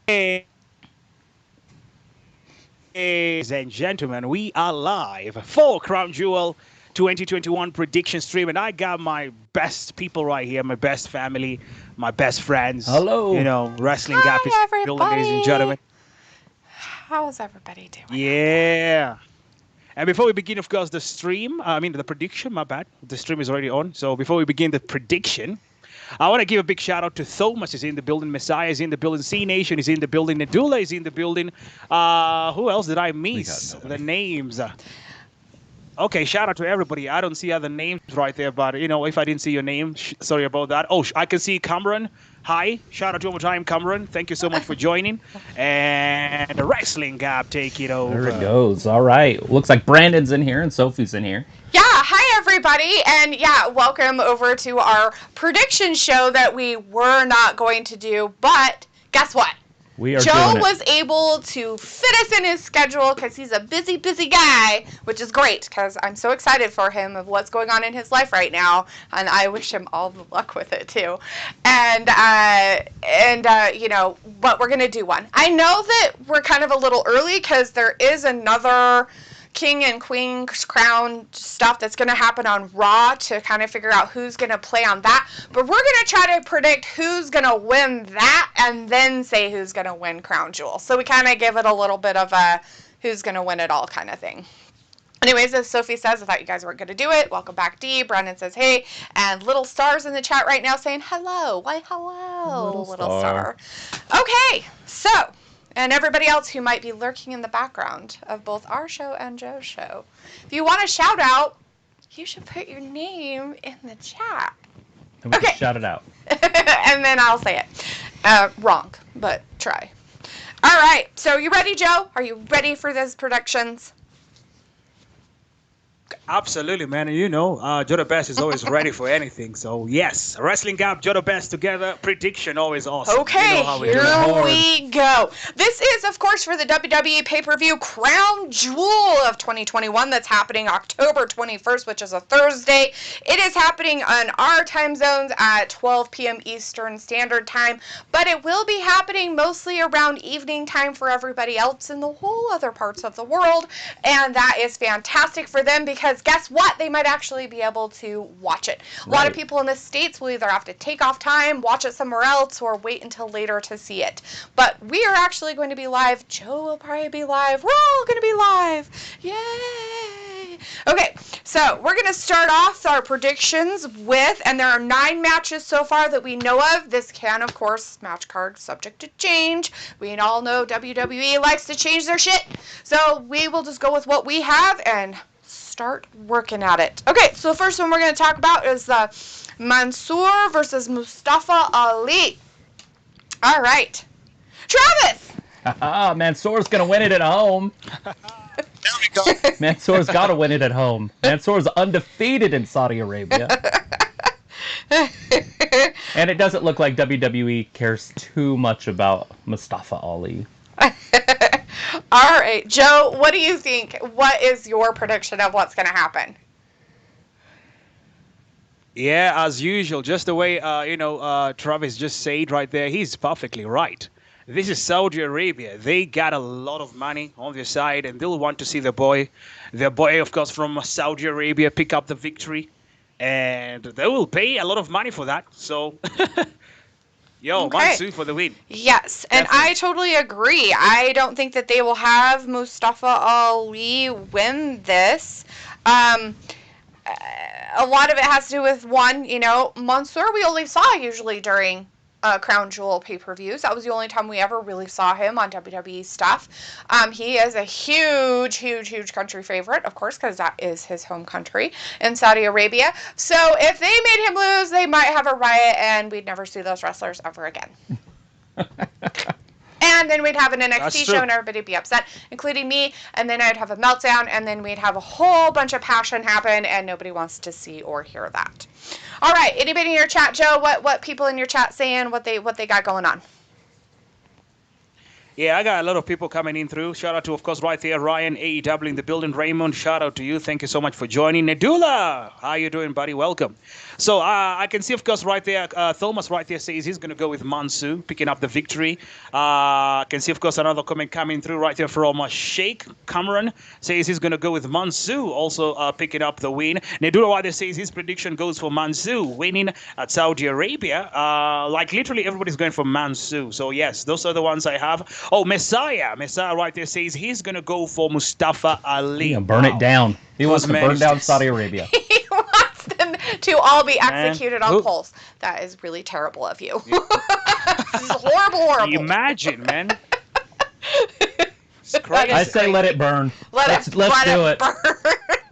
Ladies and gentlemen, we are live for Crown Jewel 2021 prediction stream, and I got my best people right here, my best family, my best friends. Hello. Wrestling Gap is Hi, building, ladies and gentlemen. How's everybody doing? Yeah. And before we begin, of course, the prediction, my bad. The stream is already on. So before we begin the prediction, I want to give a big shout out to Thomas is in the building, Messiah is in the building, C Nation is in the building, Nadula is in the building. Who else did I miss? The names. Okay, shout out to everybody. I don't see other names right there, but if I didn't see your name, sorry about that. Oh, I can see Cameron. Hi, shout out to one more time, Cameron. Thank you so much for joining. And the Wrestling Gap, take it over. There it goes. All right. Looks like Brandon's in here and Sophie's in here. Yeah, hi everybody, and yeah, welcome over to our prediction show that we were not going to do, but guess what? Joe was able to fit us in his schedule because he's a busy, busy guy, which is great because I'm so excited for him of what's going on in his life right now, and I wish him all the luck with it too. And but we're gonna do one. I know that we're kind of a little early because there is another King and Queen's Crown stuff that's going to happen on Raw to kind of figure out who's going to play on that. But we're going to try to predict who's going to win that and then say who's going to win Crown Jewel. So we kind of give it a little bit of a who's going to win it all kind of thing. Anyways, as Sophie says, I thought you guys weren't going to do it. Welcome back, Dee. Brandon says, hey. And Little Star's in the chat right now saying hello. Why, hello, Little Star. Okay, so... and everybody else who might be lurking in the background of both our show and Joe's show. If you want a shout out, you should put your name in the chat. And we can shout it out. And then I'll say it. Wrong, but try. All right, so you ready, Joe? Are you ready for those predictions? Absolutely, man. And Joe the Best is always ready for anything. So, yes, Wrestling Gap, Joe the Best together. Prediction always awesome. Okay, here we go. This is, of course, for the WWE pay-per-view Crown Jewel of 2021 that's happening October 21st, which is a Thursday. It is happening on our time zones at 12 p.m. Eastern Standard Time, but it will be happening mostly around evening time for everybody else in the whole other parts of the world, and that is fantastic for them because guess what? They might actually be able to watch it. A lot of people in the States will either have to take off time, watch it somewhere else, or wait until later to see it. But we are actually going to be live. Joe will probably be live. We're all going to be live. Yay! Okay, so we're going to start off our predictions with, and there are 9 matches so far that we know of. This can, of course, match card subject to change. We all know WWE likes to change their shit. So we will just go with what we have and start working at it. Okay, so the first one we're going to talk about is the Mansoor versus Mustafa Ali. All right. Travis! Mansoor's going to win it at home. There we go. Mansoor's got to win it at home. Mansoor's undefeated in Saudi Arabia. And it doesn't look like WWE cares too much about Mustafa Ali. All right, Joe, what do you think? What is your prediction of what's going to happen? Yeah, as usual, just the way, Travis just said right there, he's perfectly right. This is Saudi Arabia. They got a lot of money on their side, and they'll want to see their boy, of course, from Saudi Arabia, pick up the victory. And they will pay a lot of money for that. So... Mansoor for the win. Yes, and definitely. I totally agree. I don't think that they will have Mustafa Ali win this. A lot of it has to do with, one, Mansour we only saw usually during Crown Jewel pay-per-views. That was the only time we ever really saw him on WWE stuff. He is a huge, huge, huge country favorite, of course, because that is his home country in Saudi Arabia. So if they made him lose, they might have a riot, and we'd never see those wrestlers ever again. And then we'd have an NXT show and everybody would be upset, including me, and then I'd have a meltdown, and then we'd have a whole bunch of passion happen, and nobody wants to see or hear that. All right, anybody in your chat, Joe, what people in your chat saying, what they got going on? Yeah, I got a lot of people coming in through. Shout out to, of course, right there, Ryan, AEW in the building. Raymond, shout out to you. Thank you so much for joining. Nedula, how you doing, buddy? Welcome. So I can see, of course, right there, Thomas right there says he's going to go with Mansoor, picking up the victory. I can see, of course, another comment coming through right there from Sheikh Cameron says he's going to go with Mansoor, also picking up the win. Nedula right there says his prediction goes for Mansoor winning at Saudi Arabia. Like literally everybody's going for Mansoor. So yes, those are the ones I have. Oh, Messiah right there says he's going to go for Mustafa Ali. Yeah, burn it down. He wants to burn down Saudi Arabia. He wants them to all be executed on poles. That is really terrible of you. This is horrible. Imagine, man. I say let it burn. Let's do it.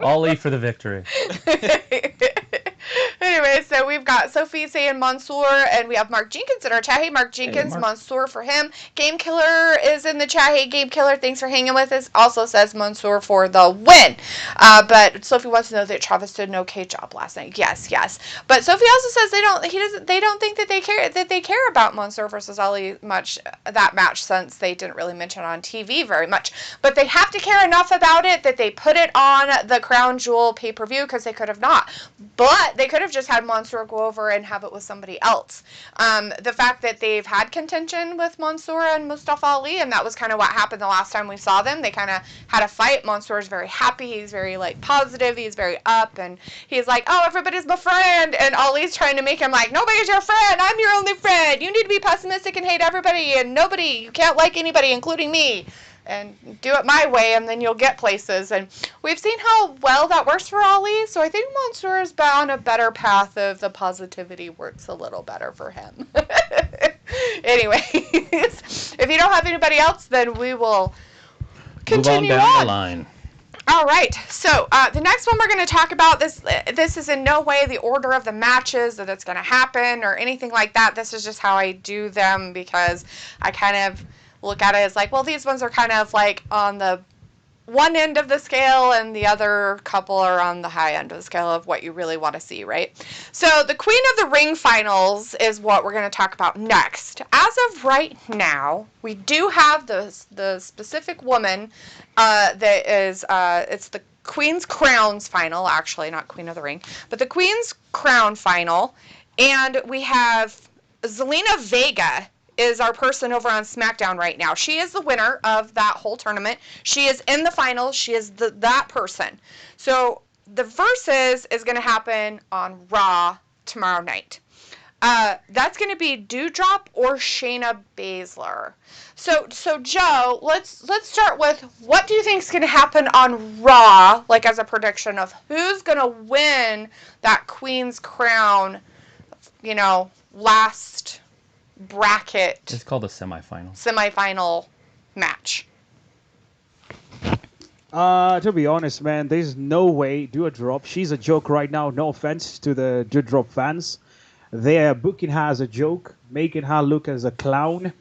Ali for the victory. Anyway, so we've got Sophie saying Mansour, and we have Mark Jenkins in our chat. Hey, Mark Jenkins, hey, Mansour for him. Game Killer is in the chat. Hey, Game Killer, thanks for hanging with us. Also says Mansour for the win. But Sophie wants to know that Travis did an okay job last night. Yes. But Sophie also says they don't think that they care about Mansour versus Ali much, that match, since they didn't really mention it on TV very much. But they have to care enough about it that they put it on the Crown Jewel pay-per-view, because they could have not. But they could have just had Mansour go over and have it with somebody else. The fact that they've had contention with Mansour and Mustafa Ali, and that was kind of what happened the last time we saw them. They kind of had a fight. Mansour's very happy. He's very, like, positive. He's very up, and he's like, oh, everybody's my friend. And Ali's trying to make him like, nobody's your friend. I'm your only friend. You need to be pessimistic and hate everybody, and you can't like anybody, including me. And do it my way, and then you'll get places. And we've seen how well that works for Ali, so I think Mansour is on a better path of the positivity works a little better for him. Anyways, if you don't have anybody else, then we will continue Move on down the line. All right, so the next one we're going to talk about, this is in no way the order of the matches that it's going to happen or anything like that. This is just how I do them, because I kind of look at it as like, well, these ones are kind of like on the one end of the scale, and the other couple are on the high end of the scale of what you really want to see, right? So the Queen of the Ring finals is what we're going to talk about next. As of right now, we do have the specific woman that is, it's the Queen's Crowns final, actually, not Queen of the Ring, but the Queen's Crown final, and we have Zelina Vega is our person over on SmackDown right now. She is the winner of that whole tournament. She is in the finals. She is that person. So the versus is going to happen on Raw tomorrow night. That's going to be Doudrop or Shayna Baszler. So Joe, let's start with, what do you think is going to happen on Raw, like as a prediction of who's going to win that Queen's Crown, last bracket. It's called a semifinal. Semifinal match. To be honest, man, there's no way Doudrop. She's a joke right now. No offense to the Doudrop fans. They're booking her as a joke, making her look as a clown,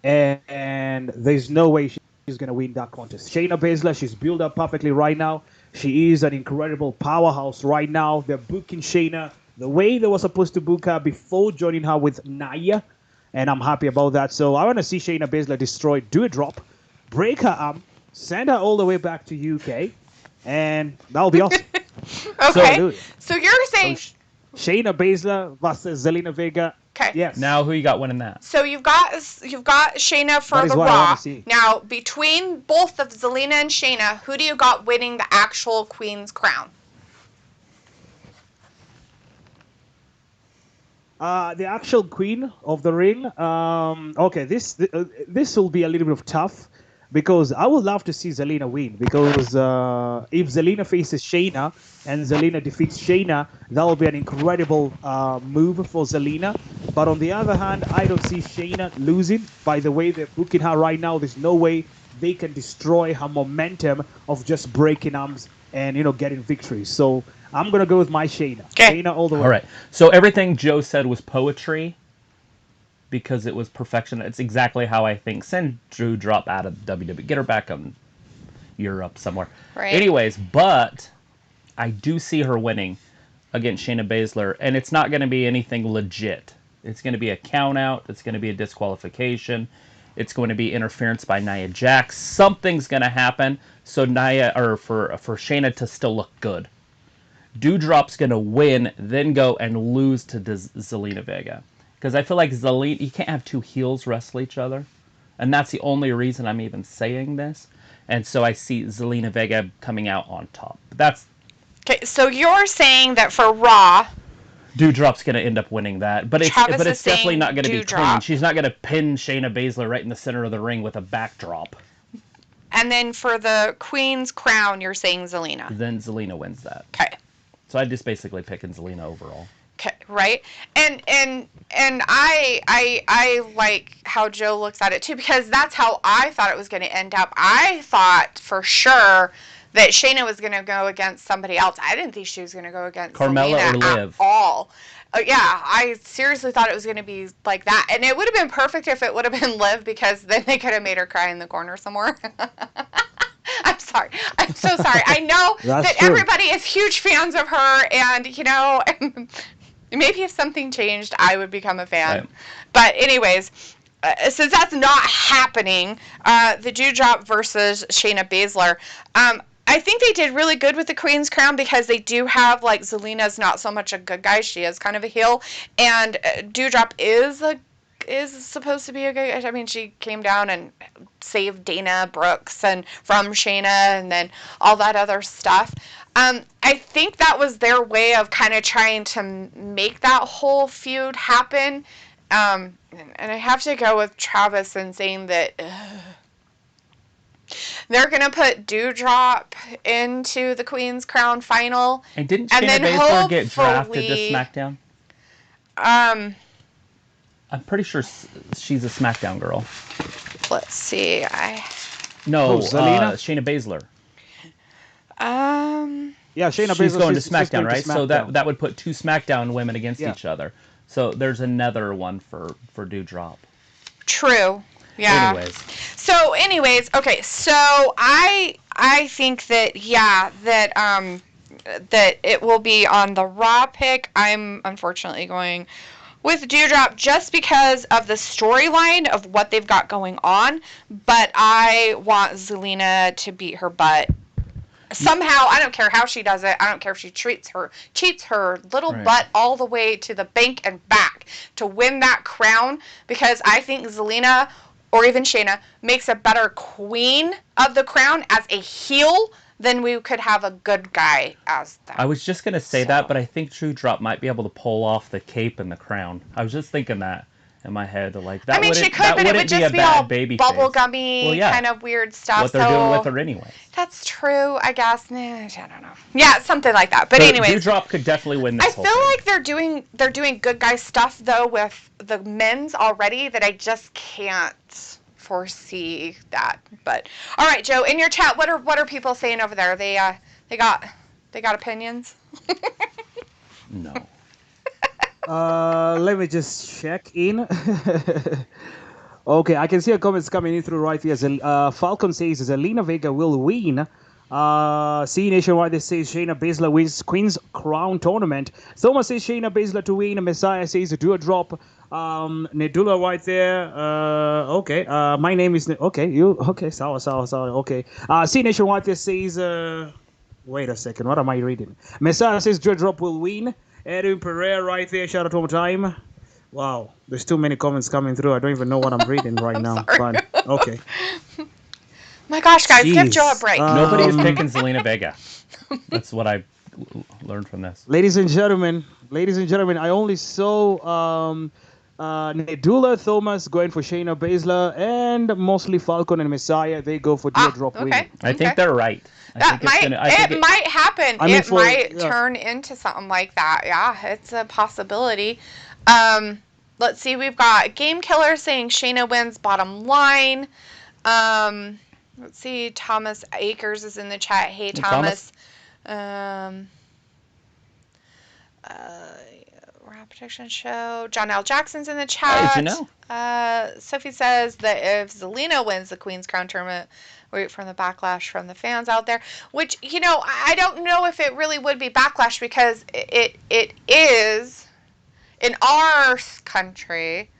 and there's no way she's going to win that contest. Shayna Baszler, she's built up perfectly right now. She is an incredible powerhouse right now. They're booking Shayna the way they were supposed to book her before joining her with Nia. And I'm happy about that. So I want to see Shayna Baszler destroy Doudrop, break her arm, send her all the way back to UK, and that'll be awesome. Okay. So you're saying Shayna Baszler versus Zelina Vega. Okay. Yes. Now who you got winning that? So you've got Shayna for the Raw. Now between both of Zelina and Shayna, who do you got winning the actual Queen's Crown? The actual Queen of the Ring. Okay, this will be a little bit of tough, because I would love to see Zelina win. Because if Zelina faces Shayna and Zelina defeats Shayna, that will be an incredible move for Zelina. But on the other hand, I don't see Shayna losing. By the way they're booking her right now, there's no way they can destroy her momentum of just breaking arms and getting victories. So I'm going to go with my Shayna. Okay. Shayna all the way. All right. So everything Joe said was poetry, because it was perfection. It's exactly how I think. Send Doudrop out of WWE. Get her back in Europe somewhere. Right. Anyways, but I do see her winning against Shayna Baszler, and it's not going to be anything legit. It's going to be a count out. It's going to be a disqualification. It's going to be interference by Nia Jax. Something's going to happen for Shayna to still look good. Doudrop's going to win, then go and lose to Zelina Vega. Because I feel like Zelina, you can't have two heels wrestle each other. And that's the only reason I'm even saying this. And so I see Zelina Vega coming out on top. That's... Okay, so you're saying that for Raw... Doudrop's going to end up winning that. But it's definitely not going to be clean. She's not going to pin Shayna Baszler right in the center of the ring with a backdrop. And then for the Queen's Crown, you're saying Zelina. Then Zelina wins that. Okay. So I just basically picking Zelina overall. Okay, right? And I like how Joe looks at it too, because that's how I thought it was going to end up. I thought for sure that Shayna was going to go against somebody else. I didn't think she was going to go against Carmella Zelina or Liv. at all. Yeah, I seriously thought it was going to be like that. And it would have been perfect if it would have been Liv, because then they could have made her cry in the corner somewhere. I'm sorry. I'm so sorry. I know that everybody is huge fans of her, and, you know, maybe if something changed, I would become a fan. Right. But anyways, since that's not happening, the Doudrop versus Shayna Baszler, I think they did really good with the Queen's Crown, because they do have, like, Zelina's not so much a good guy. She is kind of a heel. And Doudrop is supposed to be a good guy. I mean, she came down and saved Dana Brooks and from Shayna and then all that other stuff. I think that was their way of kind of trying to make that whole feud happen. And I have to go with Travis in saying that... they're going to put Doudrop into the Queen's Crown final. And didn't Shayna Baszler get drafted to SmackDown? I'm pretty sure she's a SmackDown girl. Let's see. Shayna Baszler. Yeah, Shayna Baszler. She's going to SmackDown, right? So that would put two SmackDown women against each other. So there's another one for Doudrop. True. Yeah. Anyways, okay. So I think that that it will be on the Raw pick. I'm unfortunately going with Doudrop just because of the storyline of what they've got going on, but I want Zelina to beat her butt. Somehow, I don't care how she does it. I don't care if she cheats her little butt all the way to the bank and back to win that crown, because I think Zelina, or even Shayna, makes a better queen of the crown as a heel than we could have a good guy as that. I was just going to say that, but I think Doudrop might be able to pull off the cape and the crown. I was just thinking that in my head. Like, that she could, but it would just be all bubblegummy, kind of weird stuff. What they're doing with her anyway. That's true, I guess. I don't know. Yeah, something like that. But anyways, Doudrop could definitely win this whole thing. I feel like they're doing good guy stuff though with the men's already, that I just can't foresee that. But all right, Joe, in your chat, what are people saying over there? They got opinions? No. Let me just check in. Okay, I can see a comments coming in through right here. Falcon says Zelina Vega will win. C Nationwide, this says Shayna Baszler wins Queen's Crown tournament. Thomas says Shayna Baszler to win. Messiah says Doudrop. Nedula right there. Okay. My name is Sawa. Okay. C Nationwide, this says wait a second, what am I reading? Messiah says Doudrop will win. Edwin Pereira right there. Shout out one more time. Wow, there's too many comments coming through. I don't even know what I'm reading right now. But, okay. My gosh, guys, give Joe a break. Nobody is picking Zelina Vega. That's what I learned from this. Ladies and gentlemen, I only saw Nedula Thomas going for Shayna Baszler, and mostly Falcon and Messiah. They go for Doudrop winning. I think they're right. It might happen. It might turn into something like that. Yeah, it's a possibility. Let's see. We've got Game Killer saying Shayna wins bottom line. Let's see. Thomas Akers is in the chat. Hey, Thomas. Raw Protection Show. John L. Jackson's in the chat. How did you know? Sophie says that if Zelina wins the Queen's Crown tournament, wait from the backlash from the fans out there, which, I don't know if it really would be backlash, because it is, in our country,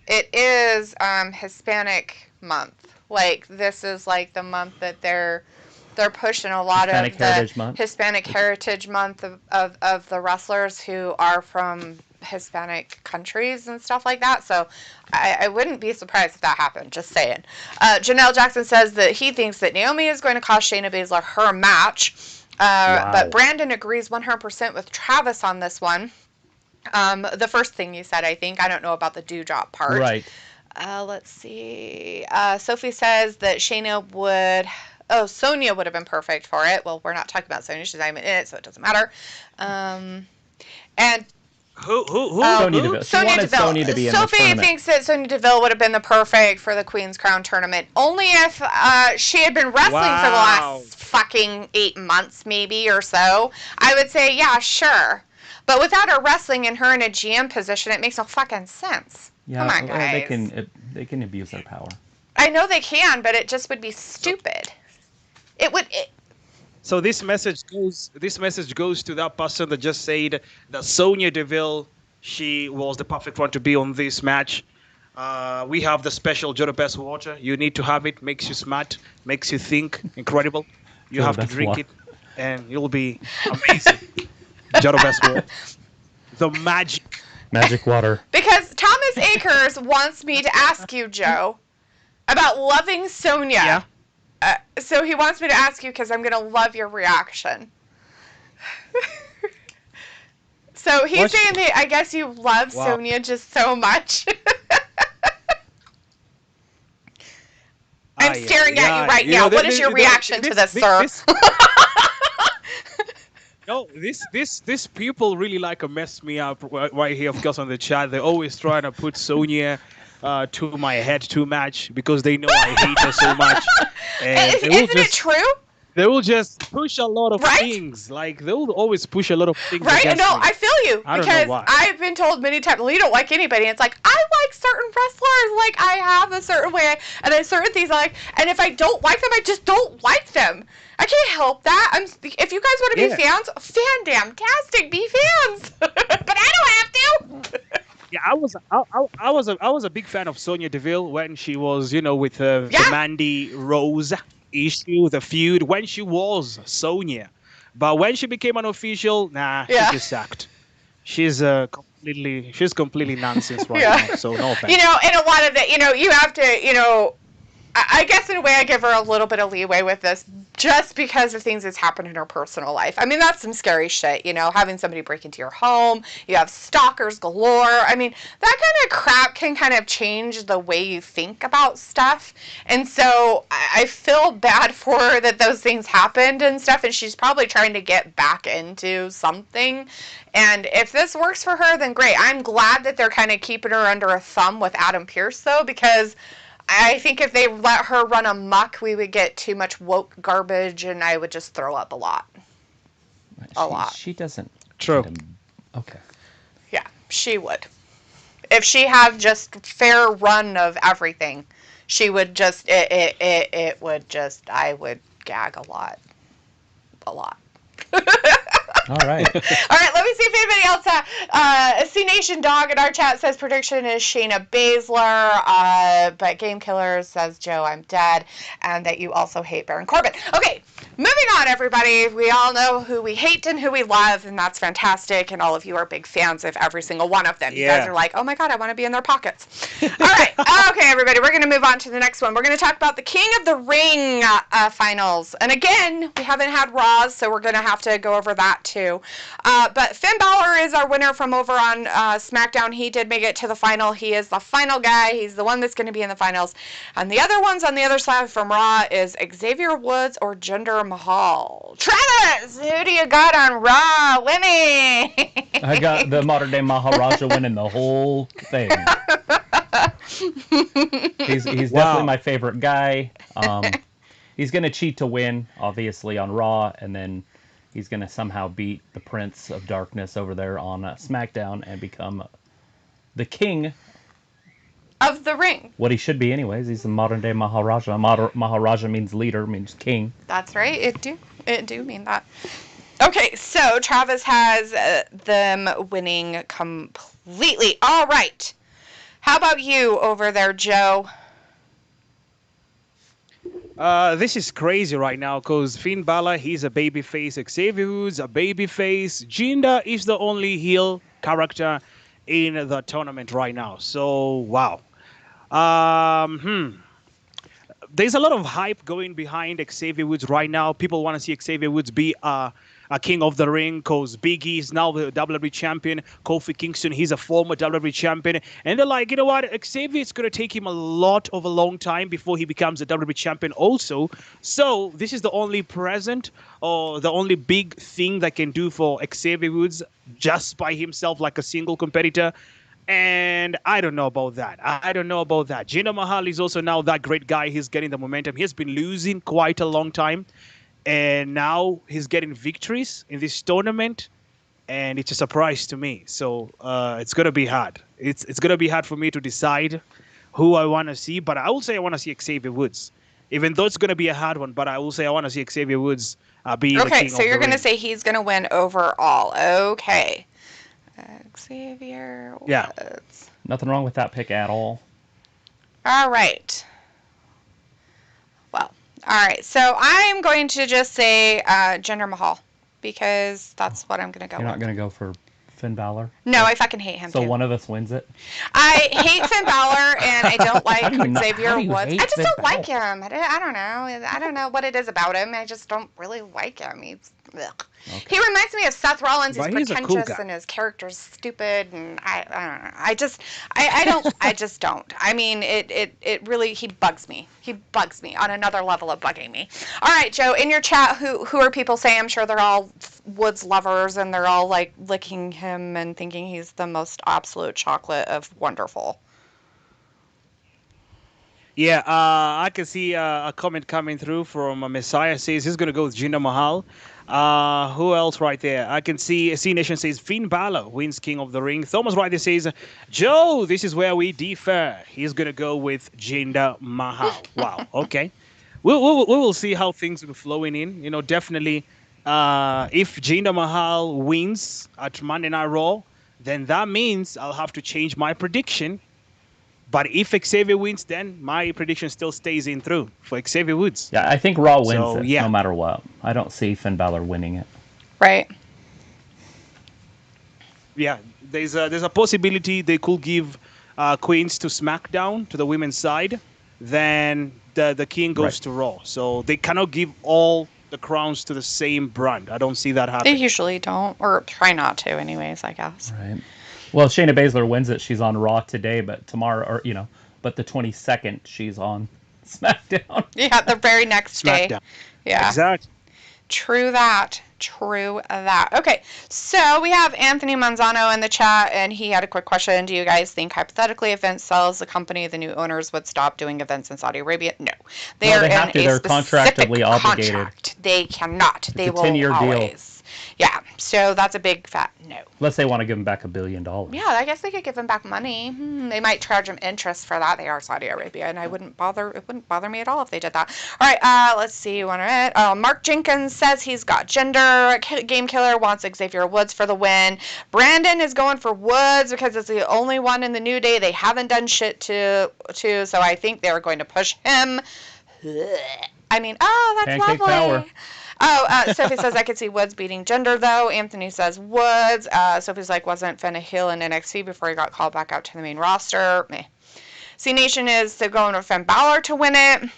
it is Hispanic month. Like, this is like the month that they're pushing a lot Hispanic of the Heritage Month. Hispanic Heritage Month of the wrestlers who are from Hispanic countries and stuff like that. So I wouldn't be surprised if that happened. Just saying. Janelle Jackson says that he thinks that Naomi is going to cost Shayna Baszler her match. Wow. But Brandon agrees 100% with Travis on this one. The first thing you said, I think. I don't know about the dewdrop part. Right. Let's see. Sophie says that Sonya would have been perfect for it. Well, we're not talking about Sonya. She's not even in it, so it doesn't matter. And Who? Sonya Deville. She wanted Sonya to be in the Sophie tournament. thinks that Sonya Deville would have been the perfect for the Queen's Crown tournament. Only if she had been wrestling for the last fucking 8 months, maybe, or so. I would say, yeah, sure. But without her wrestling and her in a GM position, it makes no fucking sense. Yeah, Come on, guys. They can abuse their power. I know they can, but it just would be stupid. It would. So this message goes to that person that just said that Sonya Deville, she was the perfect one to be on this match. We have the special Joe the Best water. You need to have it. Makes you smart. Makes you think. Incredible. You have to drink it, and you'll be amazing. Joe the Best water. The magic water. Because Thomas Akers wants me to ask you, Joe, about loving Sonya. Yeah. So he wants me to ask you because I'm going to love your reaction. So he's saying that I guess you love Sonya just so much. I'm staring at you right now. What is your reaction to this, sir? No, this people really like to mess me up right here, of course, on the chat. They're always trying to put Sonya to my head too much because they know I hate her so much. And Isn't it true? They will just push a lot of things. Like, they will always push a lot of things. Right? Against No, me. I feel you. I don't because know why. I've been told many times, well, you don't like anybody. And it's like, I like certain wrestlers. Like, I have a certain way. And there's certain things I like. And if I don't like them, I just don't like them. I can't help that. If you guys want to be fans, fan-damn-tastic, be fans. But I don't have to. Yeah, I was a big fan of Sonya Deville when she was, with the Mandy Rose issue, the feud, when she was Sonya. But when she became an official, she just sucked. She's completely nonsense right now. So no offense. And a lot of that, you have to, I guess in a way I give her a little bit of leeway with this just because of things that's happened in her personal life. I mean, that's some scary shit, having somebody break into your home. You have stalkers galore. I mean, that kind of crap can kind of change the way you think about stuff. And so I feel bad for her that those things happened and stuff, and she's probably trying to get back into something. And if this works for her, then great. I'm glad that they're kind of keeping her under a thumb with Adam Pearce, though, because I think if they let her run amok, we would get too much woke garbage, and I would just throw up a lot. A lot. She doesn't. True. Okay. Yeah, she would. If she had just fair run of everything, she would just, it would just, I would gag a lot. A lot. All right. All right, let me see if anybody else. C-Nation Dog in our chat says prediction is Shayna Baszler, but Game Killer says, Joe, I'm dead, and that you also hate Baron Corbin. Okay, moving on, everybody. We all know who we hate and who we love, and that's fantastic, and all of you are big fans of every single one of them. You guys are like, oh my god, I want to be in their pockets. All right, okay, everybody, we're going to move on to the next one. We're going to talk about the King of the Ring finals, and again, we haven't had Raws, so we're going to have to go over that too. But Finn Balor is our winner from over on SmackDown. He did make it to the final. He is the final guy. He's the one that's going to be in the finals. And the other ones on the other side from Raw is Xavier Woods or Jinder Mahal. Travis, who do you got on Raw winning? I got the modern day Maharaja winning the whole thing. He's definitely my favorite guy. He's going to cheat to win, obviously, on Raw, and then he's going to somehow beat the Prince of Darkness over there on SmackDown and become the king of the ring. What he should be anyways. He's the modern day Maharaja. Maharaja means leader, means king. That's right. It do mean that. Okay, so Travis has them winning completely. All right. How about you over there, Joe? This is crazy right now because Finn Balor, he's a babyface. Xavier Woods, a babyface. Jinder is the only heel character in the tournament right now. So, wow. There's a lot of hype going behind Xavier Woods right now. People want to see Xavier Woods be a king of the ring because Big E is now the WWE champion. Kofi Kingston, he's a former WWE champion. And they're like, you know what? Xavier, it's going to take him a long time before he becomes a WWE champion also. So this is the only present or the only big thing that can do for Xavier Woods just by himself like a single competitor. And I don't know about that. I don't know about that. Jinder Mahal is also now that great guy. He's getting the momentum. He's been losing quite a long time. And now he's getting victories in this tournament. And it's a surprise to me. So it's going to be hard. It's going to be hard for me to decide who I want to see. But I will say I want to see Xavier Woods. Even though it's going to be a hard one. But I will say I want to see Xavier Woods be the king of the ring. Okay, so you're going to say he's going to win overall. Okay. Xavier Woods. Yeah. Nothing wrong with that pick at all. All right. Well, all right. So I'm going to just say Jinder Mahal because that's what I'm going to go You're with. not going to go for Finn Balor? No, I fucking hate him So too. one of us wins it? I hate Finn Balor and I don't like Xavier how do you Woods. hate I just Finn don't like Balor? him. I don't know. I don't know what it is about him. I just don't really like him. He's ugh. Okay. He reminds me of Seth Rollins. He's Right, he's a cool pretentious guy. and his character's stupid, and I don't know. I just don't. I mean, it really, he bugs me. He bugs me on another level of bugging me. All right, Joe, in your chat, who are people saying? I'm sure they're all Woods lovers, and they're all like licking him and thinking he's the most absolute chocolate of wonderful. Yeah, I can see a comment coming through from Messiah says he's going to go with Jinder Mahal. Who else right there? I can see C Nation says Finn Balor wins King of the Ring. Thomas right there says, Joe, this is where we differ. He's going to go with Jinder Mahal. Wow, okay. We will see how things will be flowing in. You know, definitely if Jinder Mahal wins at Monday Night Raw, then that means I'll have to change my prediction. But if Xavier wins, then my prediction still stays in through for Xavier Woods. Yeah, I think Raw wins So, it, yeah. no matter what. I don't see Finn Balor winning it. Right. Yeah, there's a possibility they could give Queens to SmackDown, to the women's side. Then the King goes Right. to Raw. So they cannot give all the crowns to the same brand. I don't see that They happening. usually don't, or try not to, anyways, I guess. Right. Well, Shayna Baszler wins it. She's on Raw today, but tomorrow, or but the 22nd, she's on SmackDown. Yeah, the very next day. SmackDown. Yeah. Exactly. True that. True that. Okay, so we have Anthony Manzano in the chat, and he had a quick question. Do you guys think, hypothetically, if Vince sells the company, the new owners would stop doing events in Saudi Arabia? No. They No, are they have in to. a They're specific contractually obligated. contract. They cannot. They a will 10-year deal. always. Yeah, so that's a big fat no. Unless they want to give him back $1 billion. Yeah, I guess they could give him back money. They might charge him interest for that. They are Saudi Arabia, and it wouldn't bother me at all if they did that. All right, let's see. Mark Jenkins says he's got Jinder. Game Killer wants Xavier Woods for the win. Brandon is going for Woods because it's the only one in the New Day they haven't done shit to, so I think they're going to push him. I mean, oh, that's Pancake lovely. power. Oh, Sophie says I could see Woods beating Jinder, though. Anthony says Woods. Sophie's like, wasn't Finn a heel in NXT before he got called back out to the main roster? Meh. C Nation is going with Finn Balor to win it.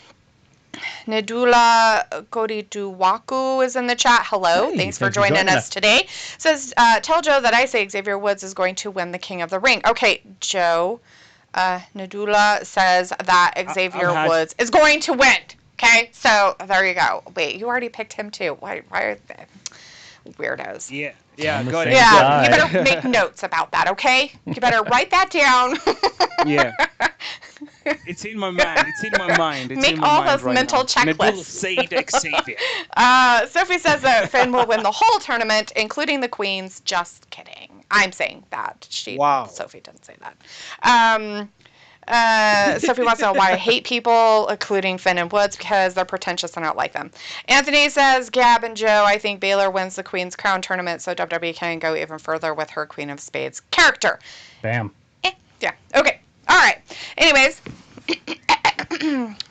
Nedula Kodiduwaku is in the chat. Hello. Hey, thanks for thanks for joining joining us us. today. Says, tell Joe that I say Xavier Woods is going to win the King of the Ring. Okay, Joe. Nadula says that Xavier had- Woods is going to win. Okay, so there you go. Wait, you already picked him too. Why are they weirdos? Yeah, I'm the go same ahead. Yeah, guy. you better make notes about that, okay? You better write that down. Yeah. It's in my mind. It's in my mind. It's Make in my all mind those right mental now. checklists. Nadal said Xavier. Sophie says that Finn will win the whole tournament, including the Queens. Just kidding. I'm saying that. Wow. Sophie didn't say that. Sophie wants to know why I hate people, including Finn and Woods, because they're pretentious and I don't like them. Anthony says, Gab and Joe, I think Baylor wins the Queen's Crown tournament, so WWE can go even further with her Queen of Spades character. Bam. Yeah. Okay. All right. Anyways,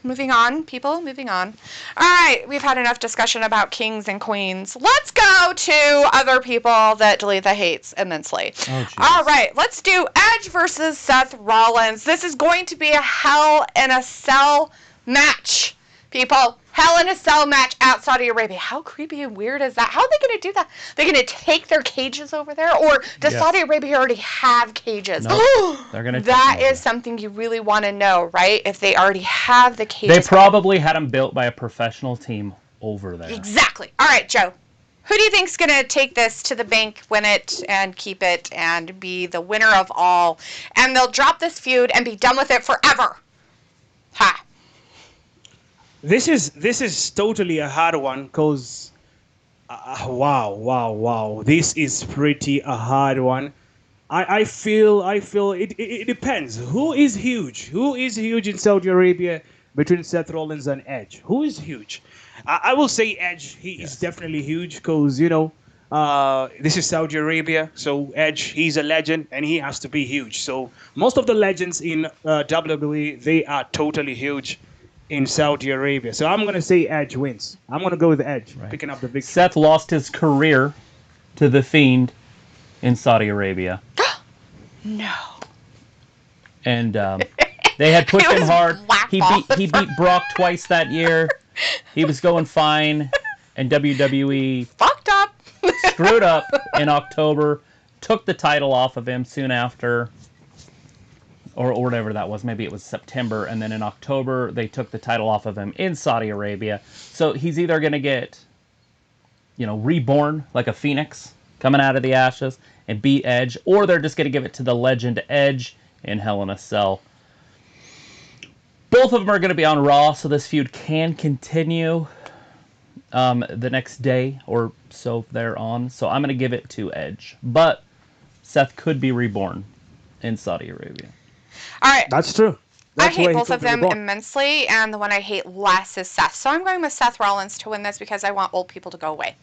moving on, people. Moving on. All right. We've had enough discussion about kings and queens. Let's go to other people that Dalitha hates immensely. Oh, all right. Let's do Edge versus Seth Rollins. This is going to be a Hell in a Cell match, people. Hell in a Cell match at Saudi Arabia. How creepy and weird is that? How are they going to do that? They're going to take their cages over there? Or does Saudi Arabia already have cages? Nope. They're gonna that is something you really want to know, right? If they already have the cages. They probably had them built by a professional team over there. Exactly. All right, Joe. Who do you think's going to take this to the bank, win it, and keep it, and be the winner of all? And they'll drop this feud and be done with it forever. Ha. This is totally a hard one because, wow. This is pretty a hard one. I feel it depends. Who is huge? Who is huge in Saudi Arabia between Seth Rollins and Edge? Who is huge? I will say Edge. He is definitely huge because, this is Saudi Arabia. So Edge, he's a legend and he has to be huge. So most of the legends in WWE, they are totally huge in Saudi Arabia. So I'm going to say Edge wins. I'm going to go with Edge, picking up the victory. Seth lost his career to The Fiend in Saudi Arabia. No. And they had pushed him hard. He beat Brock twice that year. He was going fine. And WWE fucked up. Screwed up in October. Took the title off of him soon after. Or whatever that was. Maybe it was September. And then in October, they took the title off of him in Saudi Arabia. So he's either going to get, reborn like a phoenix coming out of the ashes and beat Edge. Or they're just going to give it to the legend Edge in Hell in a Cell. Both of them are going to be on Raw. So this feud can continue the next day or so they're on. So I'm going to give it to Edge. But Seth could be reborn in Saudi Arabia. All right. That's true. I hate both of them immensely, and the one I hate less is Seth. So I'm going with Seth Rollins to win this because I want old people to go away.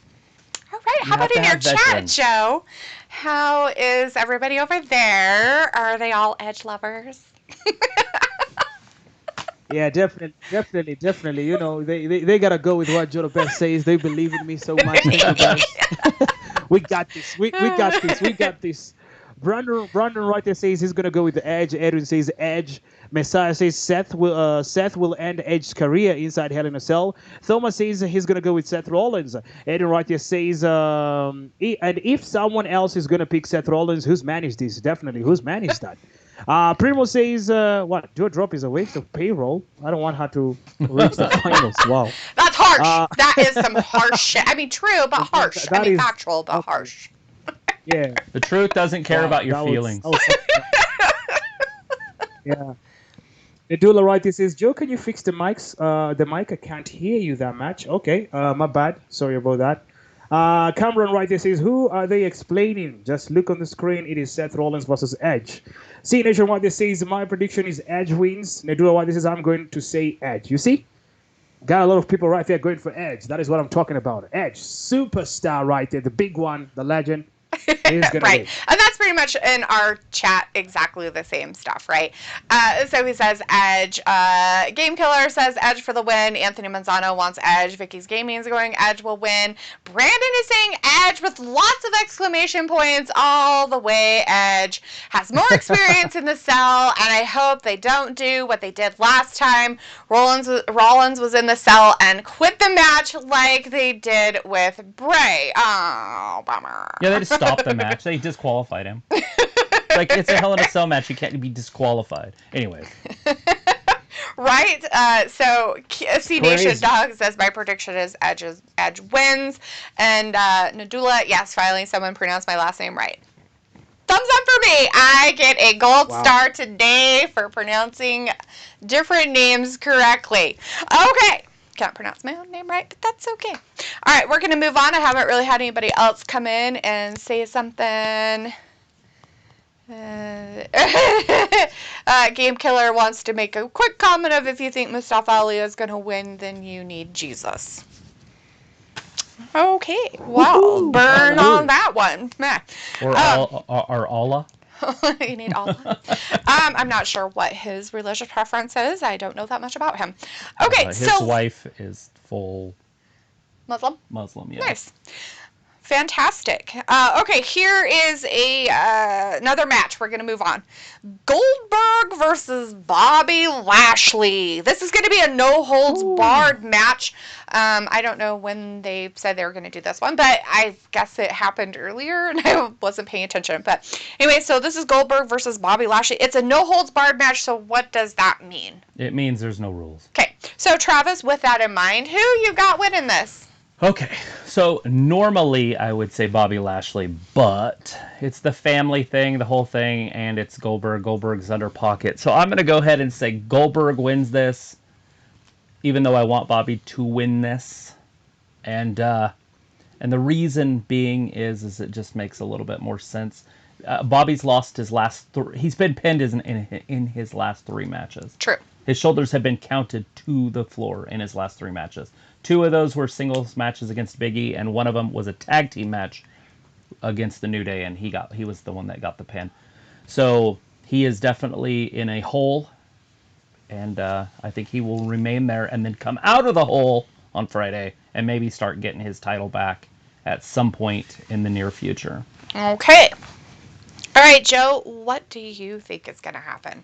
All right. How about in your chat, Joe? How is everybody over there? Are they all Edge lovers? Yeah, definitely. They gotta go with what Joe Best says. They believe in me so much. Thank you guys. We got this. We got this. Brandon right there says he's gonna go with the Edge. Edwin says Edge. Messiah says Seth will end Edge's career inside Hell in a Cell. Thomas says he's gonna go with Seth Rollins. Edwin right there says and if someone else is gonna pick Seth Rollins, whose man is this? Definitely, whose man is that? Primo says what? Joe Drop is a waste of payroll. I don't want her to reach the finals. Wow, that's harsh. That is some harsh shit. I mean, true, but harsh. I mean, factual, but harsh. Yeah. The truth doesn't care about your feelings. Yeah. Nadula right this says, Joe, can you fix the mics? The mic, I can't hear you that much. Okay, my bad. Sorry about that. Cameron right there says, who are they explaining? Just look on the screen. It is Seth Rollins versus Edge. C Nation right there says, my prediction is Edge wins. Nadula right there says, I'm going to say Edge. You see? Got a lot of people right there going for Edge. That is what I'm talking about. Edge, superstar right there. The big one, the legend. Right. And that's pretty much in our chat exactly the same stuff, right? So he says Edge. Game Killer says Edge for the win. Anthony Manzano wants Edge. Vicky's Gaming is going Edge will win. Brandon is saying Edge with lots of exclamation points all the way. Edge has more experience in the cell, and I hope they don't do what they did last time. Rollins was in the cell and quit the match like they did with Bray. Oh, bummer. Yeah, they just stopped the match. They disqualified him. It's a Hell in a Cell match. You can't be disqualified. Anyways. Right? So C Nation Dog says my prediction is Edge wins. And Nadula, yes, finally someone pronounced my last name right. Thumbs up for me. I get a gold star today for pronouncing different names correctly. Okay. Can't pronounce my own name right, but that's okay. All right, we're going to move on. I haven't really had anybody else come in and say something. Game Killer wants to make a quick comment of if you think Mustafa Ali is going to win, then you need Jesus. Okay, wow, burn on that one. Or Allah. You need all of them. I'm not sure what his religious preference is. I don't know that much about him. Okay, his so wife is full Muslim. Muslim, yeah. Nice. Fantastic. Okay, here is another match. We're going to move on. Goldberg versus Bobby Lashley. This is going to be a no-holds-barred match. I don't know when they said they were going to do this one, but I guess it happened earlier, and I wasn't paying attention. But anyway, so this is Goldberg versus Bobby Lashley. It's a no-holds-barred match, so what does that mean? It means there's no rules. Okay, so Travis, with that in mind, who you got winning this? Okay, so normally I would say Bobby Lashley, but it's the family thing, the whole thing, and it's Goldberg. Goldberg's under pocket. So I'm going to go ahead and say Goldberg wins this, even though I want Bobby to win this. And the reason being is it just makes a little bit more sense. Bobby's lost his last he's been pinned in his last 3 matches. True. His shoulders have been counted to the floor in his last 3 matches. 2 of those were singles matches against Big E, and one of them was a tag team match against the New Day, and he was the one that got the pin. So he is definitely in a hole, and I think he will remain there and then come out of the hole on Friday and maybe start getting his title back at some point in the near future. Okay. All right, Joe, what do you think is going to happen?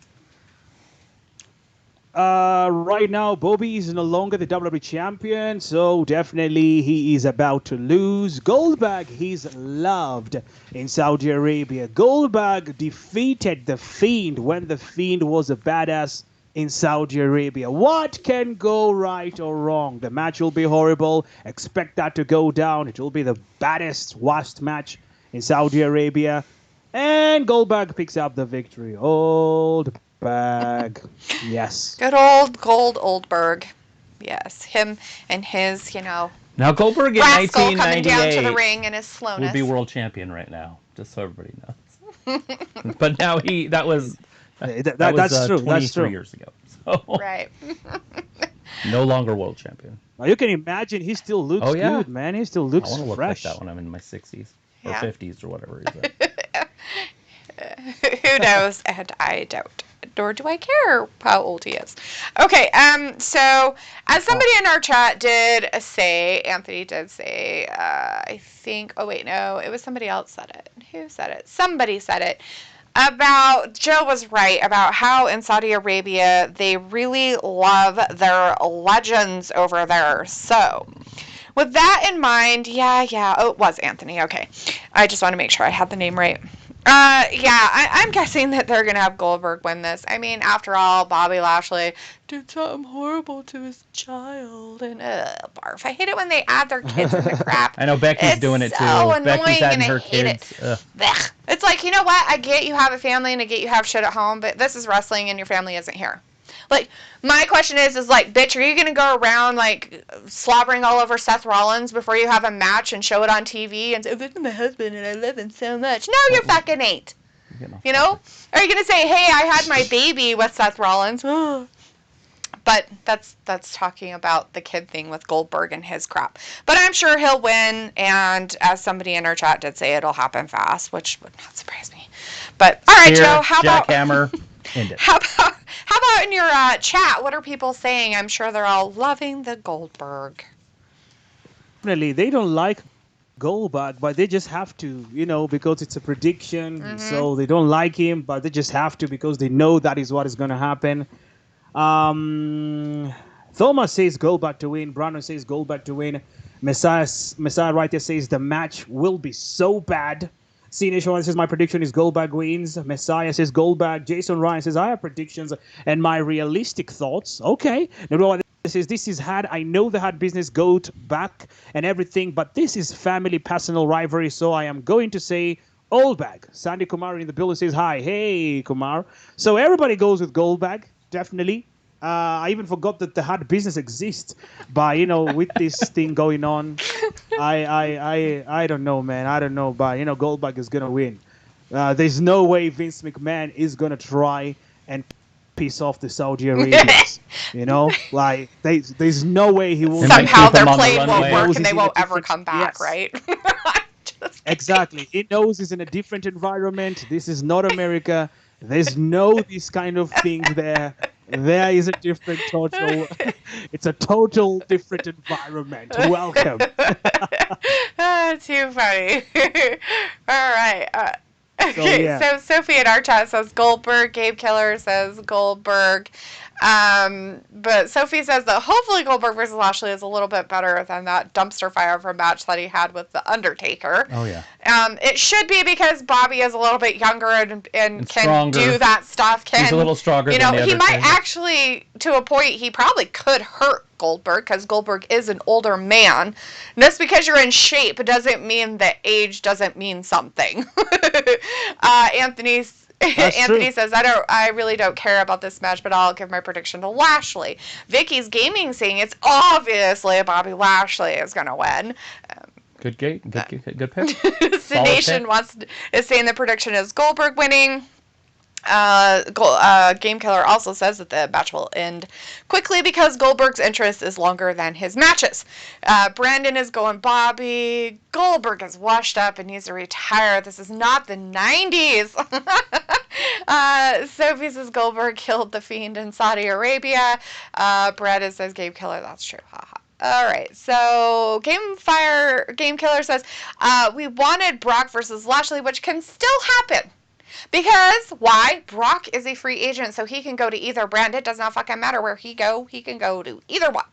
Right now, Bobby is no longer the WWE champion, so definitely he is about to lose. Goldberg, he's loved in Saudi Arabia. Goldberg defeated The Fiend when The Fiend was a badass in Saudi Arabia. What can go right or wrong? The match will be horrible. Expect that to go down. It will be the baddest, worst match in Saudi Arabia. And Goldberg picks up the victory. Goldberg. Yes. Good Oldberg. Yes, him and his, Now Goldberg in rascal coming down to the 1998 ring and his slowness. would be world champion right now, just so everybody knows. But now that was that's true. 23 That's true. years ago. So Right. no longer world champion. Now you can imagine he still looks good, man. He still I looks want to look fresh. like that when I'm in my 60s or Yeah. 50s or whatever he's at. Who knows? And I don't. Nor do I care how old he is. Okay, so as somebody in our chat did say, Anthony did say, I think, oh wait, no, it was somebody else said it. Who said it? Somebody said it. About, Joe was right about how in Saudi Arabia they really love their legends over there. So, with that in mind, yeah, oh, it was Anthony. Okay, I just want to make sure I had the name right. I'm guessing that they're going to have Goldberg win this. I mean, after all, Bobby Lashley did something horrible to his child. And, barf. I hate it when they add their kids in the crap. I know Becky's doing it too. Annoying, Becky's adding her hate kids. It. It's like, you know what? I get you have a family and I get you have shit at home, but this is wrestling and your family isn't here. Like, my question is like, bitch, are you going to go around, like, slobbering all over Seth Rollins before you have a match and show it on TV and say, this is my husband and I love him so much? No, you fucking ain't. You know? Are you going to say, hey, I had my baby with Seth Rollins? But that's talking about the kid thing with Goldberg and his crap. But I'm sure he'll win, and as somebody in our chat did say, it'll happen fast, which would not surprise me. But, all right, Joe, how about... Jackhammer, end it. How about in your chat? What are people saying? I'm sure they're all loving the Goldberg. Definitely, they don't like Goldberg, but they just have to, because it's a prediction. Mm-hmm. So they don't like him, but they just have to because they know that is what is going to happen. Thomas says Goldberg to win. Brandon says Goldberg to win. Messiah right there says the match will be so bad. C-Nation says my prediction is Goldberg wins. Messiah says Goldberg. Jason Ryan says I have predictions and my realistic thoughts. Okay. No, says this is had. I know they had business goat back and everything, but this is family personal rivalry, so I am going to say Goldberg. Sandy Kumar in the building says hi. Hey Kumar. So everybody goes with Goldberg, definitely. I even forgot that the hard business exists, but with this thing going on, I don't know, man. I don't know, but Goldberg is gonna win. There's no way Vince McMahon is gonna try and piss off the Saudi Arabians. Like there's no way he will. Somehow their plane won't work and they won't ever come back, yes. right? Exactly. He knows he's in a different environment. This is not America. There's no these kind of things there. There is a different total. It's a total different environment. Welcome. Too funny. All right. So, Okay, yeah. so Sophie in our chat says Goldberg. Gabe Killer says Goldberg. But Sophie says that hopefully Goldberg versus Lashley is a little bit better than that dumpster fire of a match that he had with The Undertaker. Oh, yeah. It should be because Bobby is a little bit younger and can stronger. do that stuff. He's a little stronger than the he might Undertaker. actually, to a point, he probably could hurt Goldberg because Goldberg is an older man. And just because you're in shape doesn't mean that age doesn't mean something. Anthony says, I really don't care about this match, but I'll give my prediction to Lashley. Vicky's Gaming saying it's obviously Bobby Lashley is going to win. Good pick. The Nation is saying the prediction is Goldberg winning. Game Killer also says that the match will end quickly because Goldberg's interest is longer than his matches. Brandon is going Bobby. Goldberg is washed up and needs to retire. This is not the 90s. Sophie says Goldberg killed the Fiend in Saudi Arabia. Brad says Game Killer. That's true. Haha. All right, so Game Killer says we wanted Brock versus Lashley, which can still happen. Because, why? Brock is a free agent, so he can go to either brand. It does not fucking matter where he go. He can go to either one.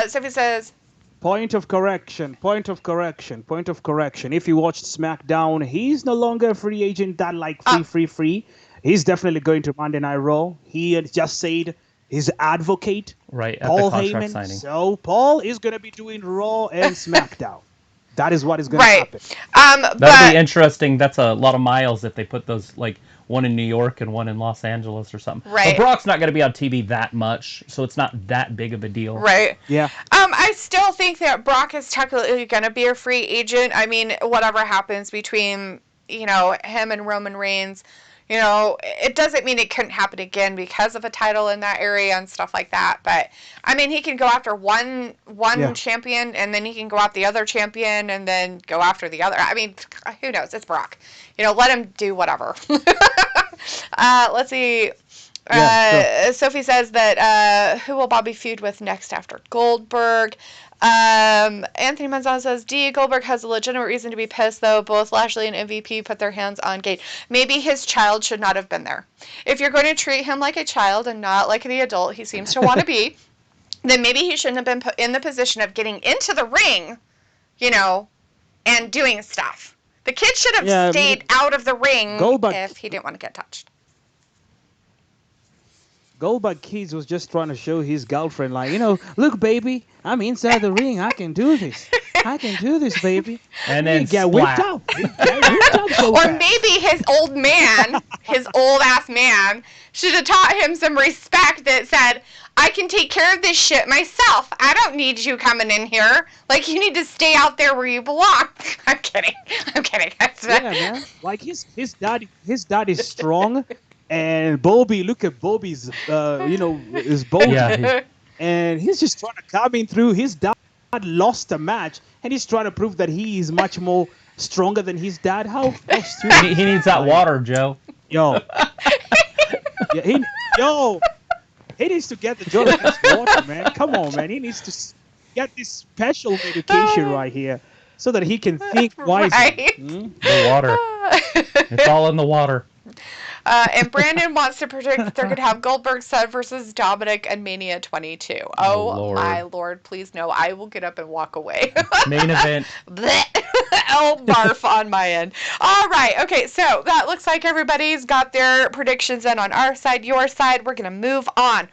Sophie says... Point of correction. If you watched SmackDown, he's no longer a free agent that free. He's definitely going to Monday Night Raw. He had just said his advocate, right, at Paul the contract Heyman. Signing. So Paul is going to be doing Raw and SmackDown. That is what is going to happen. That'll be interesting. That's a lot of miles if they put those, like, one in New York and one in Los Angeles or something. Right. But Brock's not going to be on TV that much, so it's not that big of a deal. Right. Yeah. I still think that Brock is technically going to be a free agent. I mean, whatever happens between, him and Roman Reigns, it doesn't mean it couldn't happen again because of a title in that area and stuff like that. But, I mean, he can go after one champion, and then he can go after the other champion, and then go after the other. I mean, who knows? It's Brock. Let him do whatever. Let's see. Sure. Sophie says that who will Bobby feud with next after Goldberg? Anthony Manzano says Goldberg has a legitimate reason to be pissed, though. Both Lashley and MVP put their hands on Gate. Maybe his child should not have been there. If you're going to treat him like a child and not like the adult he seems to want to be, then maybe he shouldn't have been put in the position of getting into the ring, and doing stuff. The kid should have stayed out of the ring if he didn't want to get touched. Goldberg Kids was just trying to show his girlfriend, look, baby, I'm inside the ring. I can do this. Baby. And then get whipped out. Or maybe his old man, his old-ass man, should have taught him some respect that said, I can take care of this shit myself. I don't need you coming in here. You need to stay out there where you belong. I'm kidding. Yeah, man. His dad is strong. And Bobby, look at Bobby's, his Bobby. Yeah, and he's just trying to come in through. His dad lost a match, and he's trying to prove that he is much more stronger than his dad. How stupid. He needs that water, Joe. Yo. He needs to get the job of this water, man. Come on, man. He needs to get this special medication right here so that he can think wisely. Right? The water. It's all in the water. And Brandon wants to predict that they're going to have Goldberg Seth versus Dominic and Mania 22. Oh Lord. My Lord, please no. I will get up and walk away. Main event. Oh, barf on my end. All right. Okay, so that looks like everybody's got their predictions in on our side, your side. We're going to move on.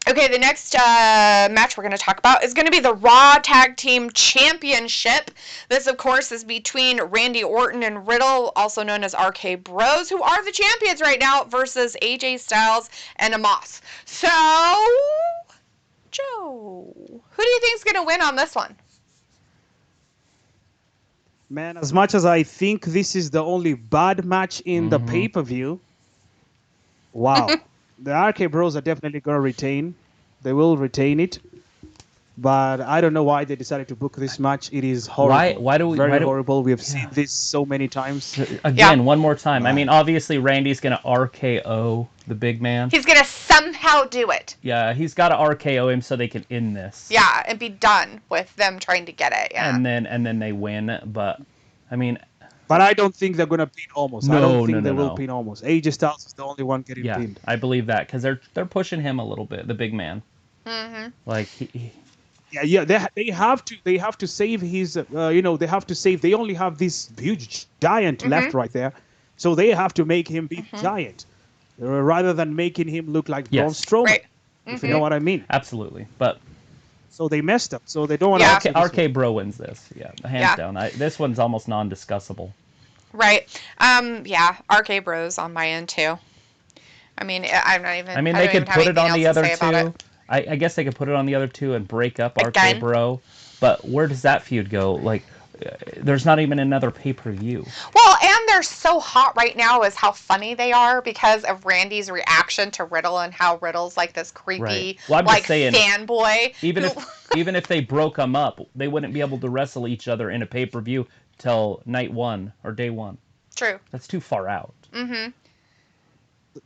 Okay, the next match we're going to talk about is going to be the Raw Tag Team Championship. This, of course, is between Randy Orton and Riddle, also known as RK Bros, who are the champions right now, versus AJ Styles and Omos. So, Joe, who do you think is going to win on this one? Man, as much as I think this is the only bad match in the pay-per-view, wow. The RK Bros are definitely going to retain. They will retain it. But I don't know why they decided to book this match. It is horrible. Why do we? Very Why do, horrible. We have seen this so many times. again, one more time. I mean, obviously Randy's gonna RKO the big man. He's gonna somehow do it. Yeah, he's got to RKO him so they can end this. Yeah, and be done with them trying to get it. Yeah. And then they win. But I mean, but I don't think they're gonna pin Omos. I don't think they will no. pin Omos. AJ Styles is the only one getting pinned. I believe that because they're pushing him a little bit, the big man. Mm-hmm. Like they have to save his they have to save. They only have this huge giant left right there, so they have to make him be giant rather than making him look like Braun Strowman. Right. If you know what I mean. Absolutely, but so they messed up. So they don't want to. RK Bro wins this. Yeah, hands down. This one's almost non-discussable. Right. RK Bros on my end too. I mean, I'm not even. I mean, they could put it on the other two. I guess they could put it on the other two and break up RK Bro. But where does that feud go? Like, there's not even another pay-per-view. Well, and they're so hot right now is how funny they are because of Randy's reaction to Riddle and how Riddle's like this creepy, well, I'm like, just saying, fanboy. Even if they broke them up, they wouldn't be able to wrestle each other in a pay-per-view till night one or day one. True. That's too far out. Mm-hmm.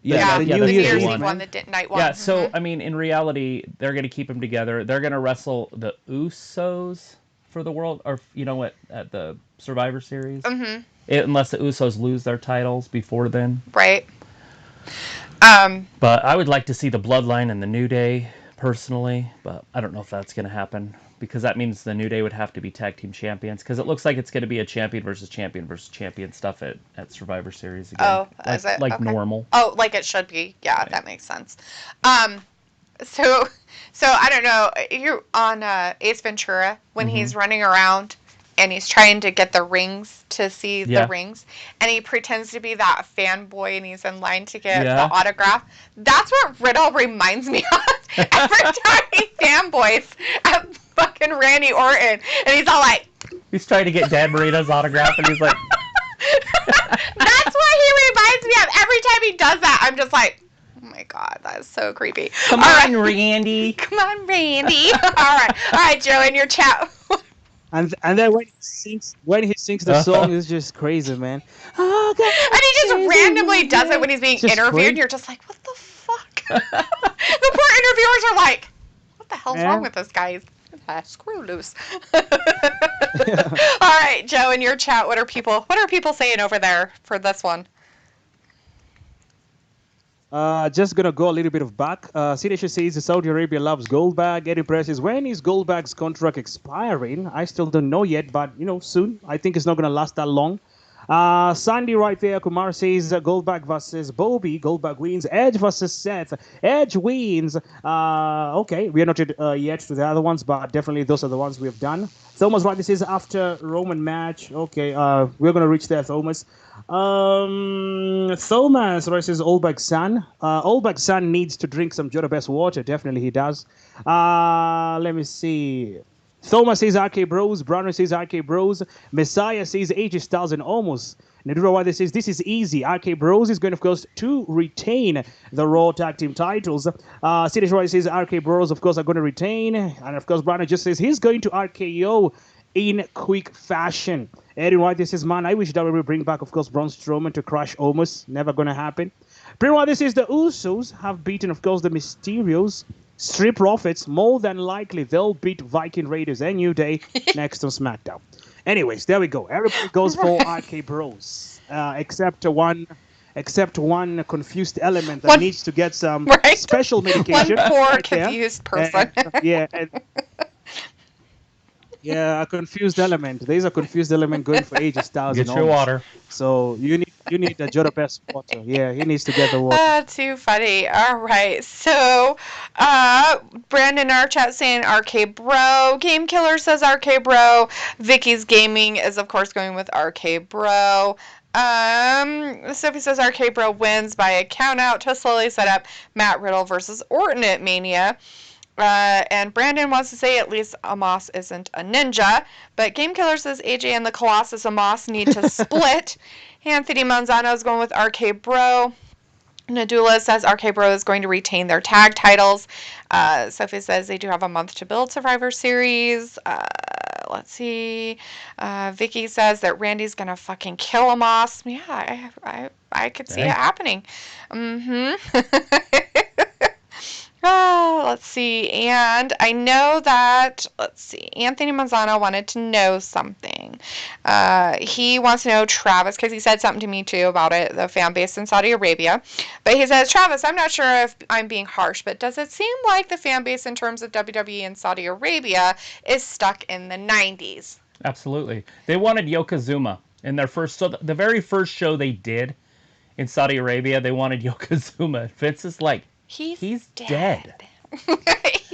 The New Year's Eve one, the night one. Yeah, so, I mean, in reality, they're going to keep them together. They're going to wrestle the Usos for the world, or, at the Survivor Series. Mm-hmm. Unless the Usos lose their titles before then. Right. But I would like to see the Bloodline and the New Day, personally, but I don't know if that's going to happen. Because that means the New Day would have to be tag team champions. Because it looks like it's going to be a champion versus champion stuff at Survivor Series again. Oh, is it? Like normal. Oh, like it should be. Yeah, right. That makes sense. So I don't know. You're on Ace Ventura when he's running around and he's trying to get the rings to see the rings, and he pretends to be that fanboy and he's in line to get the autograph. That's what Riddle reminds me of. Every time he fanboys at fucking Randy Orton, and he's all like, he's trying to get Dan Marino's autograph, and he's like, that's what he reminds me of. Every time he does that, I'm just like, oh my god, that is so creepy. Come on, Randy. Come on, Randy. All right, Joe, in your chat. And then when he sings the song, it's just crazy, man. Oh, God, and he just randomly does it when he's being interviewed, and you're just like, what the fuck? The poor interviewers are like, what the hell's wrong with this guy? He's screw loose. All right, Joe, in your chat, what are people saying over there for this one? Just gonna go a little bit of back. Sinesha says Saudi Arabia loves Goldberg. Eddie Press says, when is Goldberg's contract expiring? I still don't know yet, but soon. I think it's not gonna last that long. Sandy right there. Kumar says Goldberg versus Bobby. Goldberg wins. Edge versus Seth. Edge wins. Okay, we are not yet to the other ones, but definitely those are the ones we have done. Thomas right. This is after Roman match. Okay, we're gonna reach there, Thomas. Thomas versus Goldberg's son. Goldberg's son needs to drink some Joda Best water. Definitely he does. Let me see. Thomas says RK Bros. Browner says RK Bros. Messiah says AJ Styles and Omos. Nadura Wade says this is easy. RK Bros is going, of course, to retain the Raw Tag Team titles. Sidish Roy says RK Bros, of course, are going to retain. And, of course, Browner just says he's going to RKO in quick fashion. Eddie White, this is, man, I wish WWE would bring back, of course, Braun Strowman to crush Omos. Never going to happen. Pretty White, this is the Usos have beaten, of course, the Mysterios. Street Profits, more than likely, they'll beat Viking Raiders and New Day next on SmackDown. Anyways, there we go. Everybody goes for RK Bros, except one confused element that needs to get some special medication. One poor confused person. A confused element. There's a confused element going for AJ Styles. Get your water. So you need the Joda Best water. Yeah, he needs to get the water. Too funny. All right. So, Brandon in our chat saying RK Bro. Game Killer says RK Bro. Vicky's Gaming is, of course, going with RK Bro. Sophie says RK Bro wins by a count out to slowly set up Matt Riddle versus Orton at Mania. And Brandon wants to say at least Omos isn't a ninja. But Game Killer says AJ and the Colossus Omos need to split. Anthony Manzano is going with RK Bro. Nadula says RK Bro is going to retain their tag titles. Sophie says they do have a month to build Survivor Series. Let's see. Vicky says that Randy's gonna fucking kill Omos. Yeah, I could see it happening. Let's see. And I know that, Anthony Manzano wanted to know something. He wants to know Travis, because he said something to me too about it, the fan base in Saudi Arabia. But he says, Travis, I'm not sure if I'm being harsh, but does it seem like the fan base in terms of WWE in Saudi Arabia is stuck in the 90s? Absolutely. They wanted Yokozuna in their first, so the very first show they did in Saudi Arabia, they wanted Yokozuna. Vince is like, he's dead.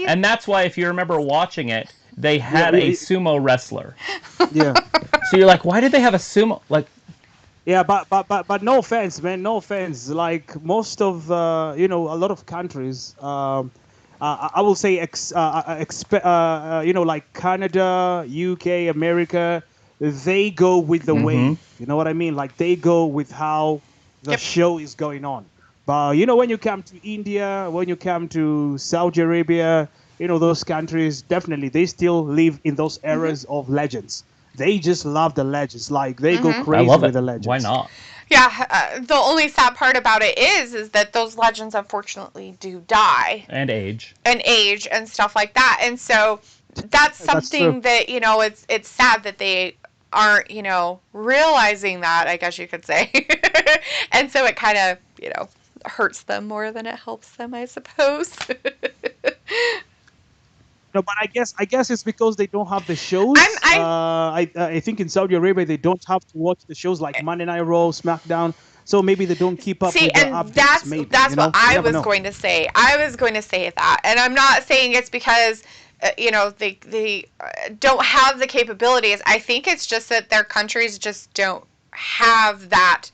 And that's why, if you remember watching it, they had a sumo wrestler. Yeah. So you're like, why did they have a sumo? Like, yeah, but no offense, man. No offense. Like most of a lot of countries, I will say, like Canada, UK, America, they go with the wave. You know what I mean? Like they go with how the show is going on. But when you come to India, when you come to Saudi Arabia, those countries, definitely they still live in those eras of legends. They just love the legends. Like they go crazy with the legends. Why not? Yeah, the only sad part about it is that those legends unfortunately do die. And age. And stuff like that. And so that's something that, it's sad that they aren't, realizing that, I guess you could say. And so it kind of, hurts them more than it helps them, I suppose. No, but I guess it's because they don't have the shows. I think in Saudi Arabia they don't have to watch the shows like Monday Night Raw, SmackDown. So maybe they don't keep up with the updates. That's what I was going to say. I was going to say that, and I'm not saying it's because they don't have the capabilities. I think it's just that their countries just don't have that.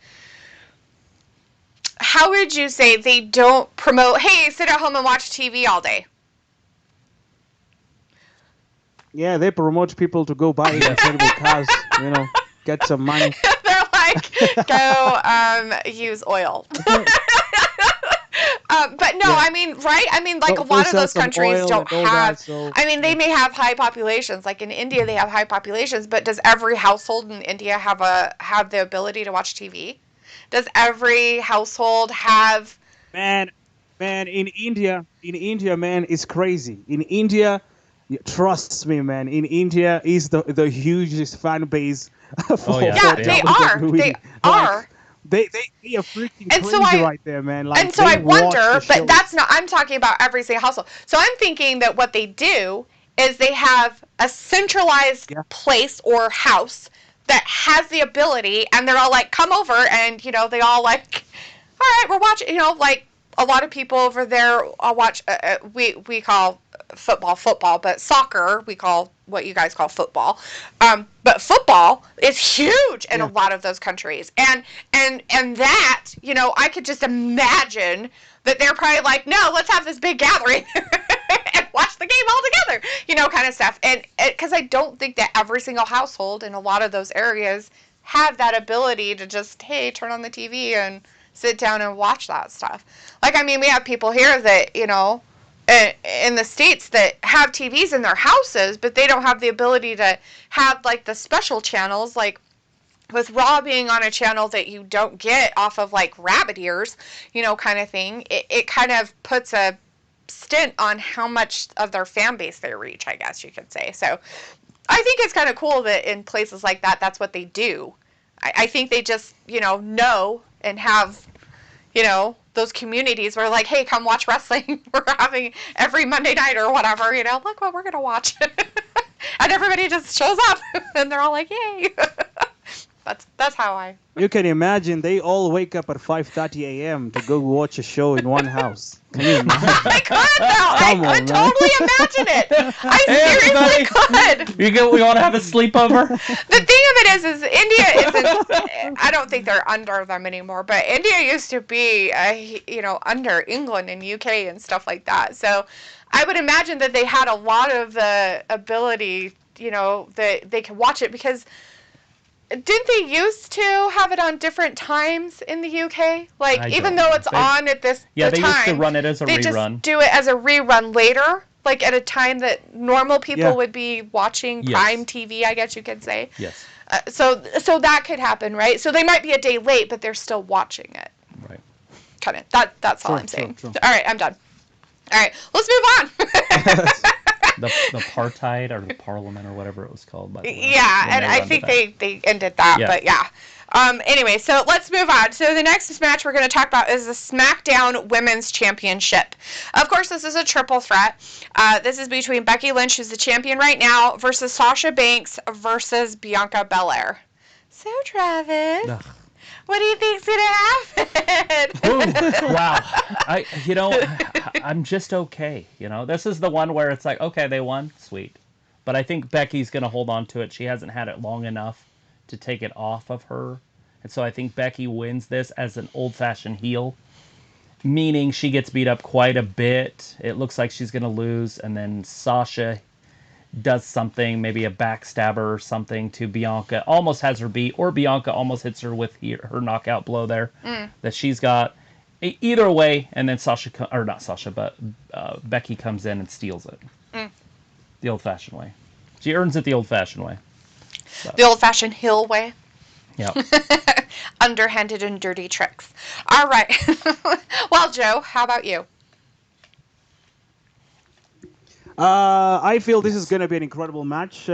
How would you say they don't promote, hey, sit at home and watch TV all day? Yeah, they promote people to go buy incredible cars, get some money. They're like, go use oil. But no, I mean, right? I mean, like a lot of those countries don't have, I mean, they may have high populations. Like in India, they have high populations, but does every household in India have the ability to watch TV? Does every household have... Man, in India, man, it's crazy. In India, trust me, man, in India is the hugest fan base. They are. They are freaking crazy right there, man. Like, and so I wonder, but that's not, I'm talking about every single household. So I'm thinking that what they do is they have a centralized place or house that has the ability, and they're all like, come over, and, they all like, all right, we're watching, like, a lot of people over there watch, we call football, but soccer, we call what you guys call football. But football is huge in a lot of those countries. And that, I could just imagine that they're probably like, no, let's have this big gathering and watch the game all together, kind of stuff. And because I don't think that every single household in a lot of those areas have that ability to just, hey, turn on the TV and sit down and watch that stuff. Like, I mean, we have people here that, in the States that have TVs in their houses, but they don't have the ability to have, like, the special channels, like, with Raw being on a channel that you don't get off of, like, rabbit ears, kind of thing, it kind of puts a stint on how much of their fan base they reach, I guess you could say. So I think it's kind of cool that in places like that, that's what they do. I think they just, know and have, those communities where, like, hey, come watch wrestling. We're having every Monday night or whatever, look what we're going to watch. And everybody just shows up, and they're all like, yay. That's how I... You can imagine they all wake up at 5:30 a.m. to go watch a show in one house. Can you imagine? I could now. I could totally imagine it. I seriously could. We want to have a sleepover? The thing of it is India isn't... I don't think they're under them anymore, but India used to be, under England and UK and stuff like that. So I would imagine that they had a lot of the ability, that they could watch it because... didn't they used to have it on different times in the UK? Like, even though it's on at this they time, used to run it as a they rerun. just do it as a rerun later, like at a time that normal people would be watching prime TV, I guess you could say. Yes. So that could happen, right? So they might be a day late, but they're still watching it. Right. Kind of. That's all I'm saying. True. All right, I'm done. All right, let's move on. The Partide or the Parliament or whatever it was called. By the way, yeah, and I think they ended that, but yeah. Anyway, so let's move on. So the next match we're going to talk about is the SmackDown Women's Championship. Of course, this is a triple threat. This is between Becky Lynch, who's the champion right now, versus Sasha Banks versus Bianca Belair. So, Travis, what do you think's going to happen? Wow. I'm just okay. This is the one where it's like, okay, they won. Sweet. But I think Becky's going to hold on to it. She hasn't had it long enough to take it off of her. And so I think Becky wins this as an old-fashioned heel, meaning she gets beat up quite a bit. It looks like she's going to lose, and then Sasha does something, maybe a backstabber or something to Bianca, almost has her beat, or Bianca almost hits her with her knockout blow there that she's got. Either way, and then Becky comes in and steals it. The old-fashioned way. She earns it the old-fashioned way. So. The old-fashioned heel way. Yeah. Underhanded and dirty tricks. All right. Well, Joe, how about you? I feel this is going to be an incredible match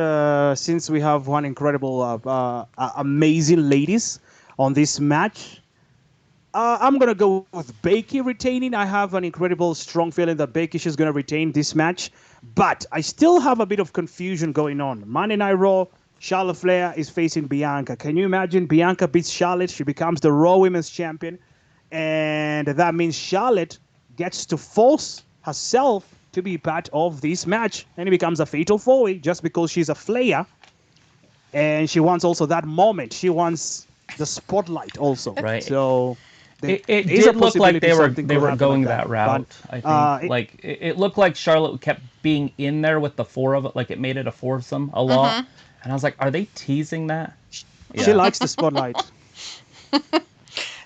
since we have one incredible, amazing ladies on this match. I'm going to go with Becky retaining. I have an incredible, strong feeling that Becky is going to retain this match. But I still have a bit of confusion going on. Monday Night Raw, Charlotte Flair is facing Bianca. Can you imagine? Bianca beats Charlotte. She becomes the Raw Women's Champion. And that means Charlotte gets to force herself to be part of this match. And it becomes a fatal four-way just because she's a Flair. And she wants also that moment. She wants the spotlight also. Right. So it did look like they were going that route. But, I think it looked like Charlotte kept being in there with the four of it, like it made it a foursome a lot. And I was like, are they teasing that? She likes the spotlight.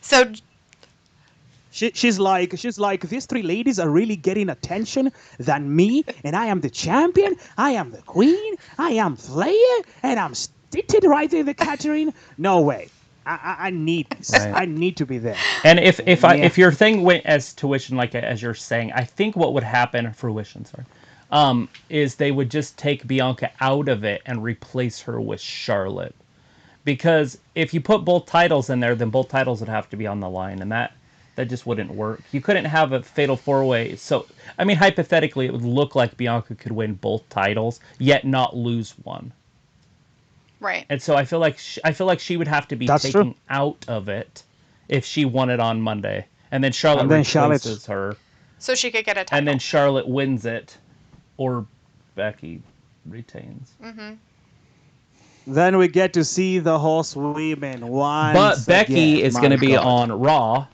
So she's like, these three ladies are really getting attention than me, and I am the champion, I am the queen, I am Flair, and I'm seated right in the catering. No way. I need this. Right. I need to be there. And if your thing went as tuition, like as you're saying, I think what would happen, fruition, is they would just take Bianca out of it and replace her with Charlotte. Because if you put both titles in there, then both titles would have to be on the line, and that just wouldn't work. You couldn't have a fatal four-way. So, I mean, hypothetically, it would look like Bianca could win both titles, yet not lose one. Right. And so I feel like she would have to be taken out of it if she won it on Monday, and then Charlotte replaces her. So she could get a title. And then Charlotte wins it, or Becky retains. Then we get to see the horsewomen once. But Becky is going to be on Raw,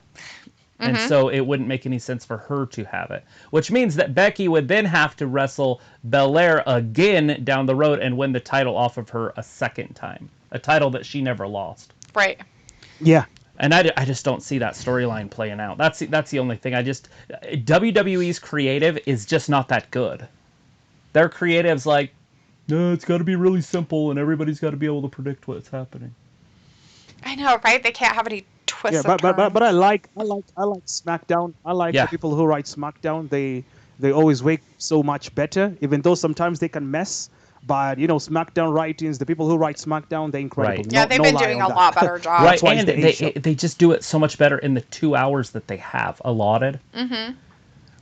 and so it wouldn't make any sense for her to have it. Which means that Becky would then have to wrestle Belair again down the road and win the title off of her a second time. A title that she never lost. Right. Yeah. And I just don't see that storyline playing out. That's the only thing. WWE's creative is just not that good. Their creative's like, no, it's got to be really simple, and everybody's got to be able to predict what's happening. I know, right? They can't have any twists. Yeah, but I like SmackDown. I like the people who write SmackDown. They always work so much better, even though sometimes they can mess. But SmackDown writings, the people who write SmackDown, they're incredible. Right. Yeah, they've been doing a lot better job. Right, and they just do it so much better in the 2 hours that they have allotted.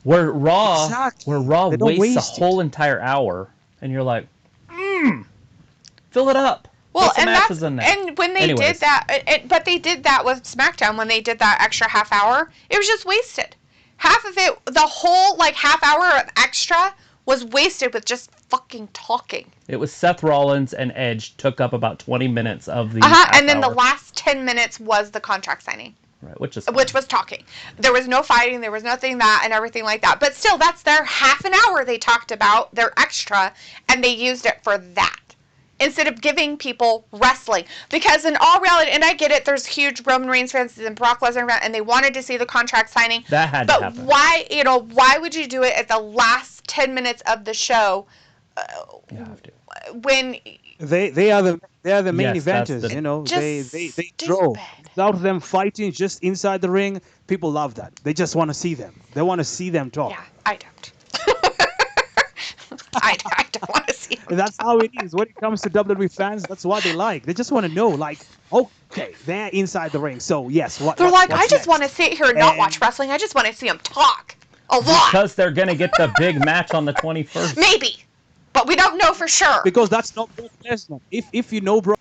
Where Raw wastes a whole entire hour, and you're like, fill it up. Well, and when they did that, but they did that with SmackDown when they did that extra half hour. It was just wasted. Half of it, the whole half hour of extra was wasted with just fucking talking. It was Seth Rollins and Edge took up about 20 minutes of the and then the last 10 minutes was the contract signing. Right, which was talking. There was no fighting, there was nothing that and everything like that. But still, that's their half an hour they talked about, their extra, and they used it for that. instead of giving people wrestling. Because in all reality, and I get it, there's huge Roman Reigns fans and Brock Lesnar fans, and they wanted to see the contract signing. That had to happen. But why would you do it at the last 10 minutes of the show? You have to. When they are the main Yes, that's eventers, the- they draw. stupid. Without them fighting just inside the ring, people love that. They just want to see them. They want to see them talk. Yeah, I don't. I don't want to see them. And that's how it is when it comes to WWE fans. That's what they like. They just want to know, like, okay, they're inside the ring. So yes, They're like, I just next? want to sit here and not watch wrestling. I just want to see them talk a lot. Because they're gonna get the big match on the 21st. Maybe, but we don't know for sure. Because that's not Brock Lesnar. If you know Brock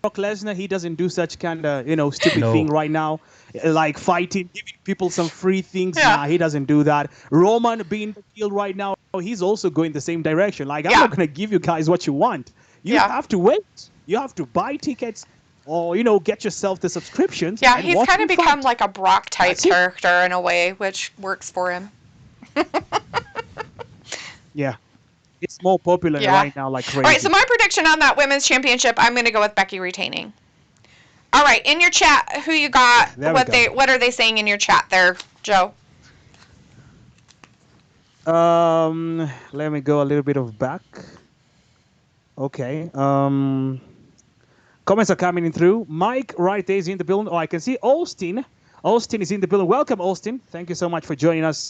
Lesnar, he doesn't do such kind of stupid thing right now, like fighting, giving people some free things. Yeah. Nah, he doesn't do that. Roman being the heel right now, he's also going the same direction. Like, I'm not gonna give you guys what you want. You have to wait. You have to buy tickets, or get yourself the subscriptions. Yeah, and he's watch kind of them become fight. like a Brock type That's it. character in a way, which works for him. Yeah, it's more popular right now, like crazy. All right, so my prediction on that women's championship, I'm going to go with Becky retaining. All right, in your chat, who you got? There we go. What are they saying in your chat there, Joe? Let me go a little bit of back. Okay. Comments are coming in through. Mike right there is in the building. Oh, I can see Austin. Austin is in the building. Welcome, Austin. Thank you so much for joining us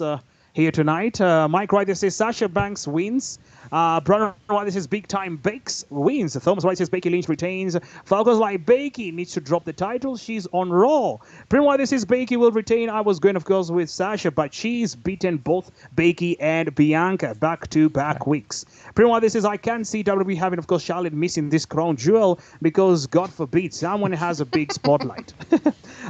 here tonight. Mike right there says Sasha Banks wins. Brandon White says Big Time Bakes wins. Thomas White says Becky Lynch retains. Falcons like Becky needs to drop the title. She's on Raw. Prim White says Becky will retain. I was going, of course, with Sasha, but she's beaten both Becky and Bianca back-to-back weeks. Prim White says I can see WWE having, of course, Charlotte missing this crown jewel because, God forbid, someone has a big spotlight.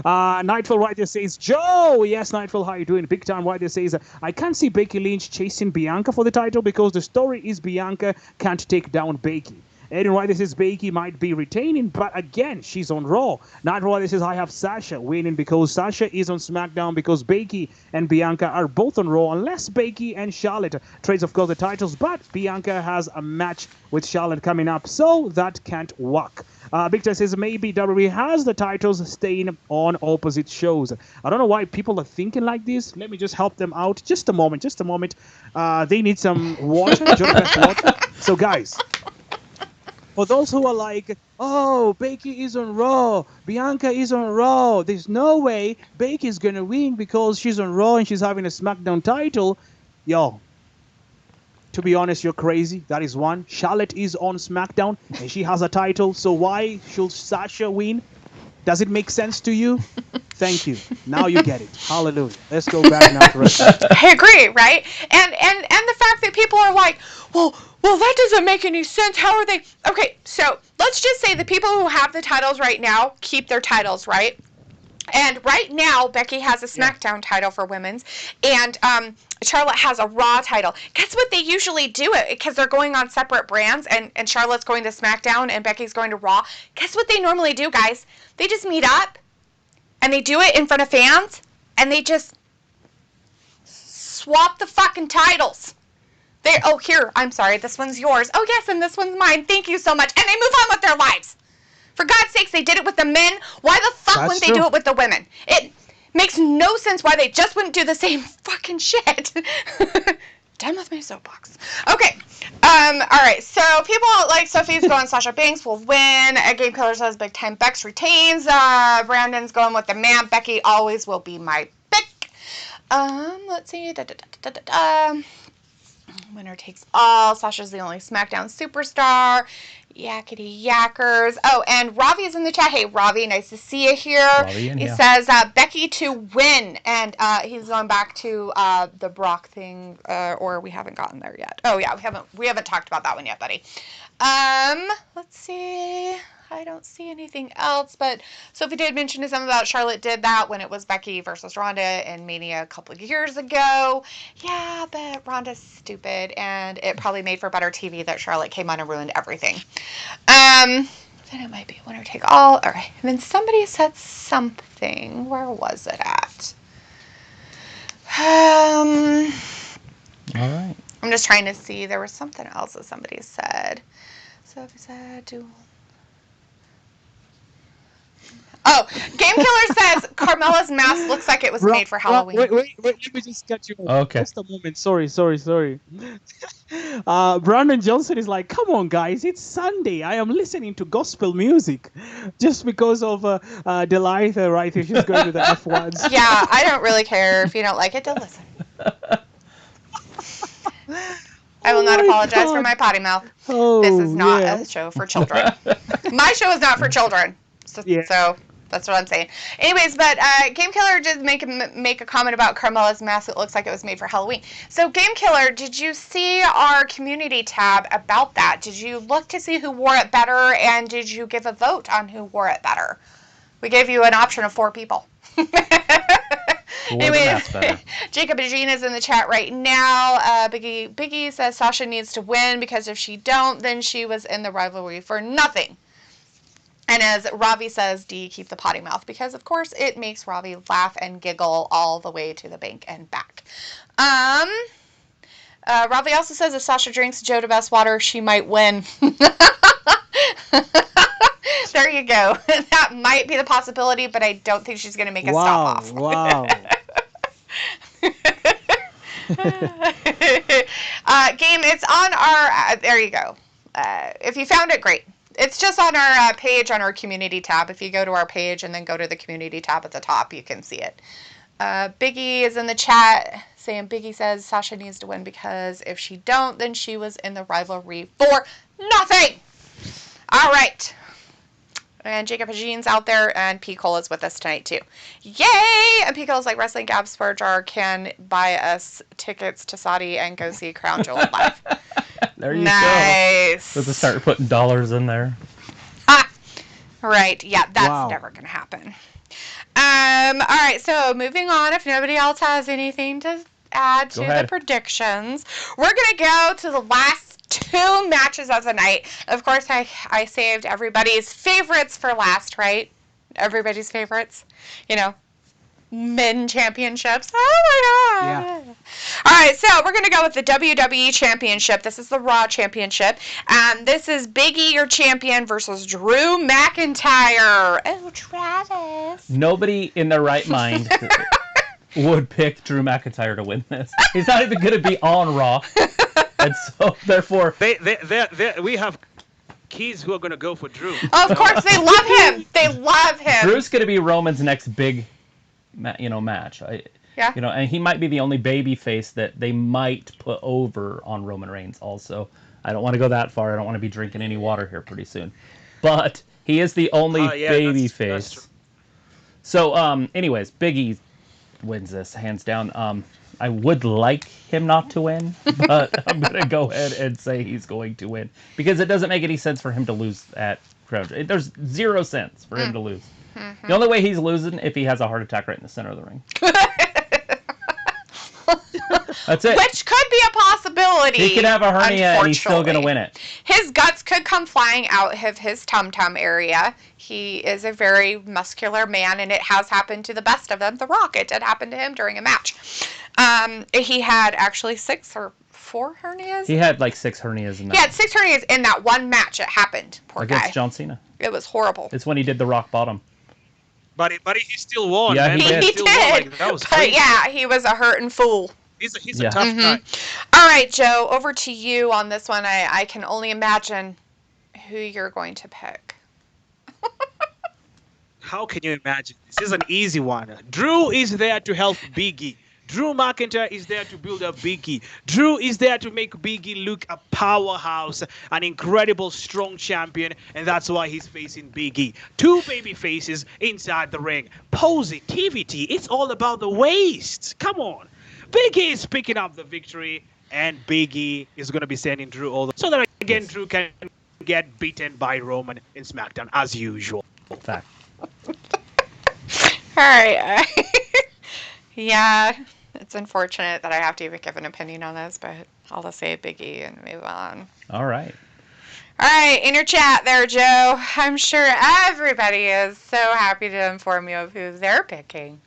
Nightfall right there says Joe. Yes, Nightfall, how you doing? Big Time right there says I can't see Becky Lynch chasing Bianca for the title because the story is Bianca can't take down Becky. Aiden Ryder says Becky might be retaining, but again, she's on Raw. Night Ryder says I have Sasha winning because Sasha is on SmackDown because Becky and Bianca are both on Raw, unless Becky and Charlotte trades, of course, the titles, but Bianca has a match with Charlotte coming up, so that can't work. Victor says maybe WWE has the titles staying on opposite shows. I don't know why people are thinking like this. Let me just help them out. Just a moment. They need some water. water. So, guys, for those who are like, oh, Becky is on Raw, Bianca is on Raw, there's no way Becky's going to win because she's on Raw and she's having a SmackDown title. Yo, to be honest, you're crazy. That is one. Charlotte is on SmackDown and she has a title. So why should Sasha win? Does it make sense to you? Thank you. Now you get it. Hallelujah. Let's go back now to wrestling. I agree, right? And the fact that people are like, well, that doesn't make any sense. How are they? Okay, so let's just say the people who have the titles right now keep their titles, right? And right now, Becky has a SmackDown title for women's, and Charlotte has a Raw title. Guess what they usually do it because they're going on separate brands, and Charlotte's going to SmackDown and Becky's going to Raw. Guess what they normally do, guys? They just meet up, and they do it in front of fans, and they just swap the fucking titles. Here, I'm sorry, this one's yours. Oh, yes, and this one's mine. Thank you so much. And they move on with their lives. For God's sakes, they did it with the men. Why the fuck wouldn't they do it with the women? It makes no sense why they just wouldn't do the same fucking shit. Done with my soapbox. Okay. All right. So people like Sophie's going Sasha Banks will win. Game Killer says Big Time Bex retains. Brandon's going with the man. Becky always will be my pick. Let's see. Winner takes all. Sasha's the only SmackDown superstar. Yakety yackers. Oh, and Ravi is in the chat. Hey, Ravi, nice to see you here. He says Becky to win, and he's going back to the Brock thing, or we haven't gotten there yet. Oh yeah, we haven't talked about that one yet, buddy. Let's see. I don't see anything else, but Sophie did mention something about Charlotte did that when it was Becky versus Ronda in Mania a couple of years ago. Yeah, but Ronda's stupid, and it probably made for better TV that Charlotte came on and ruined everything. Then it might be winner take all. All right, and then somebody said something. Where was it at? All right. I'm just trying to see. There was something else that somebody said. Oh, Game Killer says Carmella's mask looks like it was made for Halloween. Wait, let me just cut you off. Okay. Just a moment. Sorry. Brandon Johnson is like, come on, guys, it's Sunday. I am listening to gospel music. Just because of Delight, right? She's going to the F1s. Yeah, I don't really care. If you don't like it, don't listen. I will not apologize for my potty mouth. Oh, this is not a show for children. My show is not for children. So that's what I'm saying. Anyways, but Game Killer did make a comment about Carmella's mask. It looks like it was made for Halloween. So Game Killer, did you see our community tab about that? Did you look to see who wore it better, and did you give a vote on who wore it better? We gave you an option of 4 people. Anyways, Jacob Eugene is in the chat right now. Biggie says Sasha needs to win because if she don't, then she was in the rivalry for nothing. And as Ravi says, D, keep the potty mouth, because of course it makes Ravi laugh and giggle all the way to the bank and back. Ravi also says if Sasha drinks Joe DeBest water, she might win. There you go. That might be the possibility, but I don't think she's going to make a stop off. Wow. Game, it's on our, there you go. If you found it, great. It's just on our page, on our community tab. If you go to our page and then go to the community tab at the top, you can see it. Biggie is in the chat saying Biggie says Sasha needs to win because if she don't, then she was in the rivalry for nothing. All right. And Jacob Hajine's out there, and P. Cole is with us tonight, too. Yay! And P. Cole's like, Wrestling Gab Spurjar can buy us tickets to Saudi and go see Crown Jewel live. There you go. Nice. Let's start putting dollars in there. Right. Yeah, that's never going to happen. All right, so moving on, if nobody else has anything to add to the predictions, we're going to go to the last 2 matches of the night. Of course, I saved everybody's favorites for last, right? Everybody's favorites. You know, men championships. Oh, my God. Yeah. All right, so we're going to go with the WWE Championship. This is the Raw Championship. And this is Big E, your champion, versus Drew McIntyre. Oh, Travis. Nobody in their right mind would pick Drew McIntyre to win this. He's not even going to be on Raw. And so, therefore... we have kids who are going to go for Drew. Of course, they love him. They love him. Drew's going to be Roman's next big, match. Yeah. And he might be the only baby face that they might put over on Roman Reigns also. I don't want to go that far. I don't want to be drinking any water here pretty soon. But he is the only baby face. So, anyways, Big E wins this, hands down. I would like him not to win, but I'm going to go ahead and say he's going to win. Because it doesn't make any sense for him to lose at Crown Jewel. There's 0 sense for him to lose. Mm-hmm. The only way he's losing if he has a heart attack right in the center of the ring. That's it. Which could be a possibility. He could have a hernia and he's still going to win it. His guts could come flying out of his tum-tum area. He is a very muscular man, and it has happened to the best of them. The Rock, it did happen to him during a match. He had actually 6 or 4 hernias. He had like 6 hernias in that. He had 6 hernias in that one match. It happened. Poor guy. Against John Cena. It was horrible. It's when he did the rock bottom. But he still won. Yeah, man. he did. He did. That was but crazy. yeah, he was a hurting fool. He's a tough guy. All right, Joe, over to you on this one. I can only imagine who you're going to pick. How can you imagine? This is an easy one. Drew is there to help Big E. Drew McIntyre is there to build up Big E. Drew is there to make Big E look a powerhouse, an incredible, strong champion, and that's why he's facing Big E. 2 baby faces inside the ring. Positivity. It's all about the waist. Come on. Big E is picking up the victory, and Big E is going to be sending Drew all so that again Drew can get beaten by Roman in SmackDown as usual. Fact. All right. Yeah, it's unfortunate that I have to even give an opinion on this, but I'll just say Big E and move on. All right. All right, in your chat there, Joe. I'm sure everybody is so happy to inform you of who they're picking.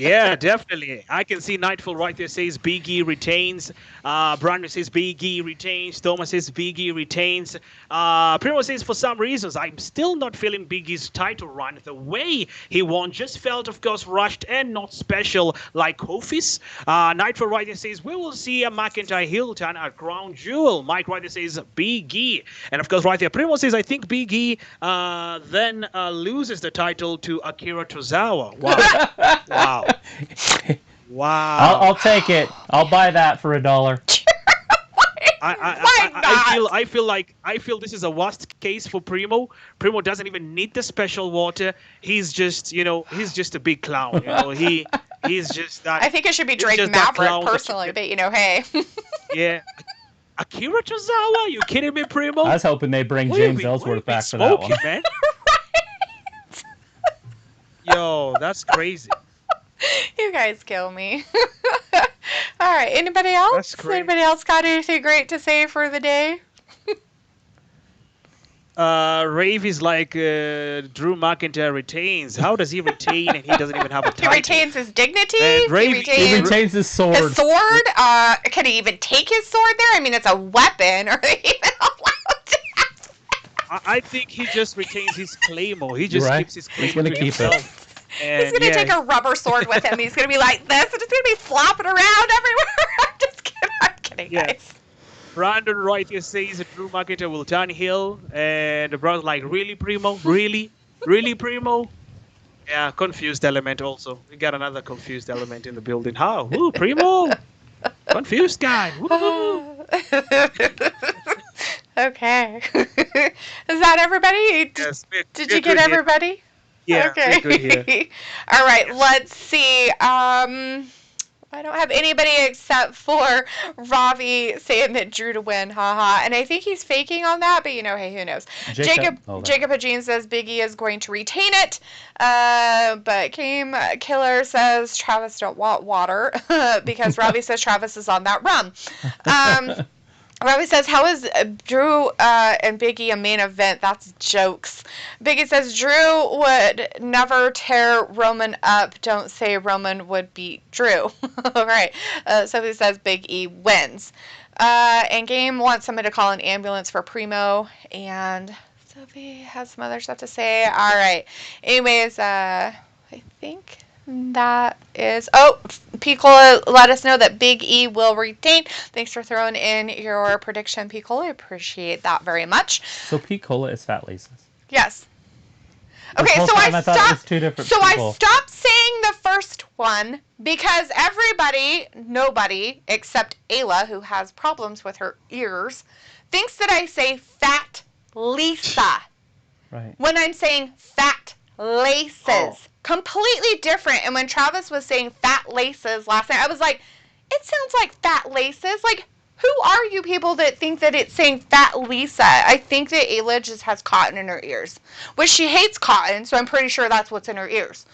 Yeah, definitely. I can see Nightfall right there says Big E retains. Brandon says Big E retains. Thomas says Big E retains. Primo says for some reasons I'm still not feeling Big E's title run. The way he won just felt, of course, rushed and not special like Kofi's. Nightfall right there says we will see a McIntyre heel turn at Crown Jewel. Mike right there says Big E. And of course right there Primo says I think Big E then loses the title to Akira Tozawa. Wow. Wow. Wow. I'll take it. I'll buy that for $1. I feel this is a worst case for Primo. Primo doesn't even need the special water. He's just a big clown. He's just that. I think it should be Drake Maverick personally, but hey. Yeah. Akira Tozawa? You kidding me, Primo? I was hoping they bring James Ellsworth back for that one. Man? Right. Yo, that's crazy. You guys kill me. All right. Anybody else? That's crazy. Anybody else got anything great to say for the day? Rave is like Drew McIntyre retains. How does he retain and he doesn't even have a title? He retains his dignity. He retains his sword. His sword? Can he even take his sword there? I mean, it's a weapon. Are they even allowed to have that? I think he just retains his claymore. He just keeps his claymore. He's going to keep it. And he's going to take a rubber sword with him. He's going to be like this, and it's going to be flopping around everywhere. I'm kidding, guys. Brandon right here says that Drew McIntyre will turn heel, and the brother's like, really, Primo? Really? Really, Primo? Yeah, confused element also. We got another confused element in the building. How? Ooh, Primo! Confused guy. Okay. Is that everybody? Yes, Did you get everybody? Yeah. Okay. Good here. All right. Let's see. I don't have anybody except for Ravi saying that Drew to win. Haha. And I think he's faking on that, but hey, who knows? Jacob Agene says Big E is going to retain it. But Game Killer says Travis don't want water because Ravi says Travis is on that rum. Ravi says, how is Drew and Big E a main event? That's jokes. Big E says, Drew would never tear Roman up. Don't say Roman would beat Drew. All right. Sophie says Big E wins. And Game wants somebody to call an ambulance for Primo. And Sophie has some other stuff to say. All right. Anyways, I think that is... Oh, Picola let us know that Big E will retain. Thanks for throwing in your prediction, Picola. I appreciate that very much. So Picola is Fat Lisa's? Yes. Okay, so I thought it was two different people. I stopped saying the first one because nobody except Ayla, who has problems with her ears, thinks that I say Fat Lisa. Right. When I'm saying Fat Laces. Oh. Completely different. And when Travis was saying Fat Laces last night, I was like, it sounds like Fat Laces. Like, who are you people that think that it's saying Fat Lisa? I think that Ayla just has cotton in her ears. Which she hates cotton, so I'm pretty sure that's what's in her ears.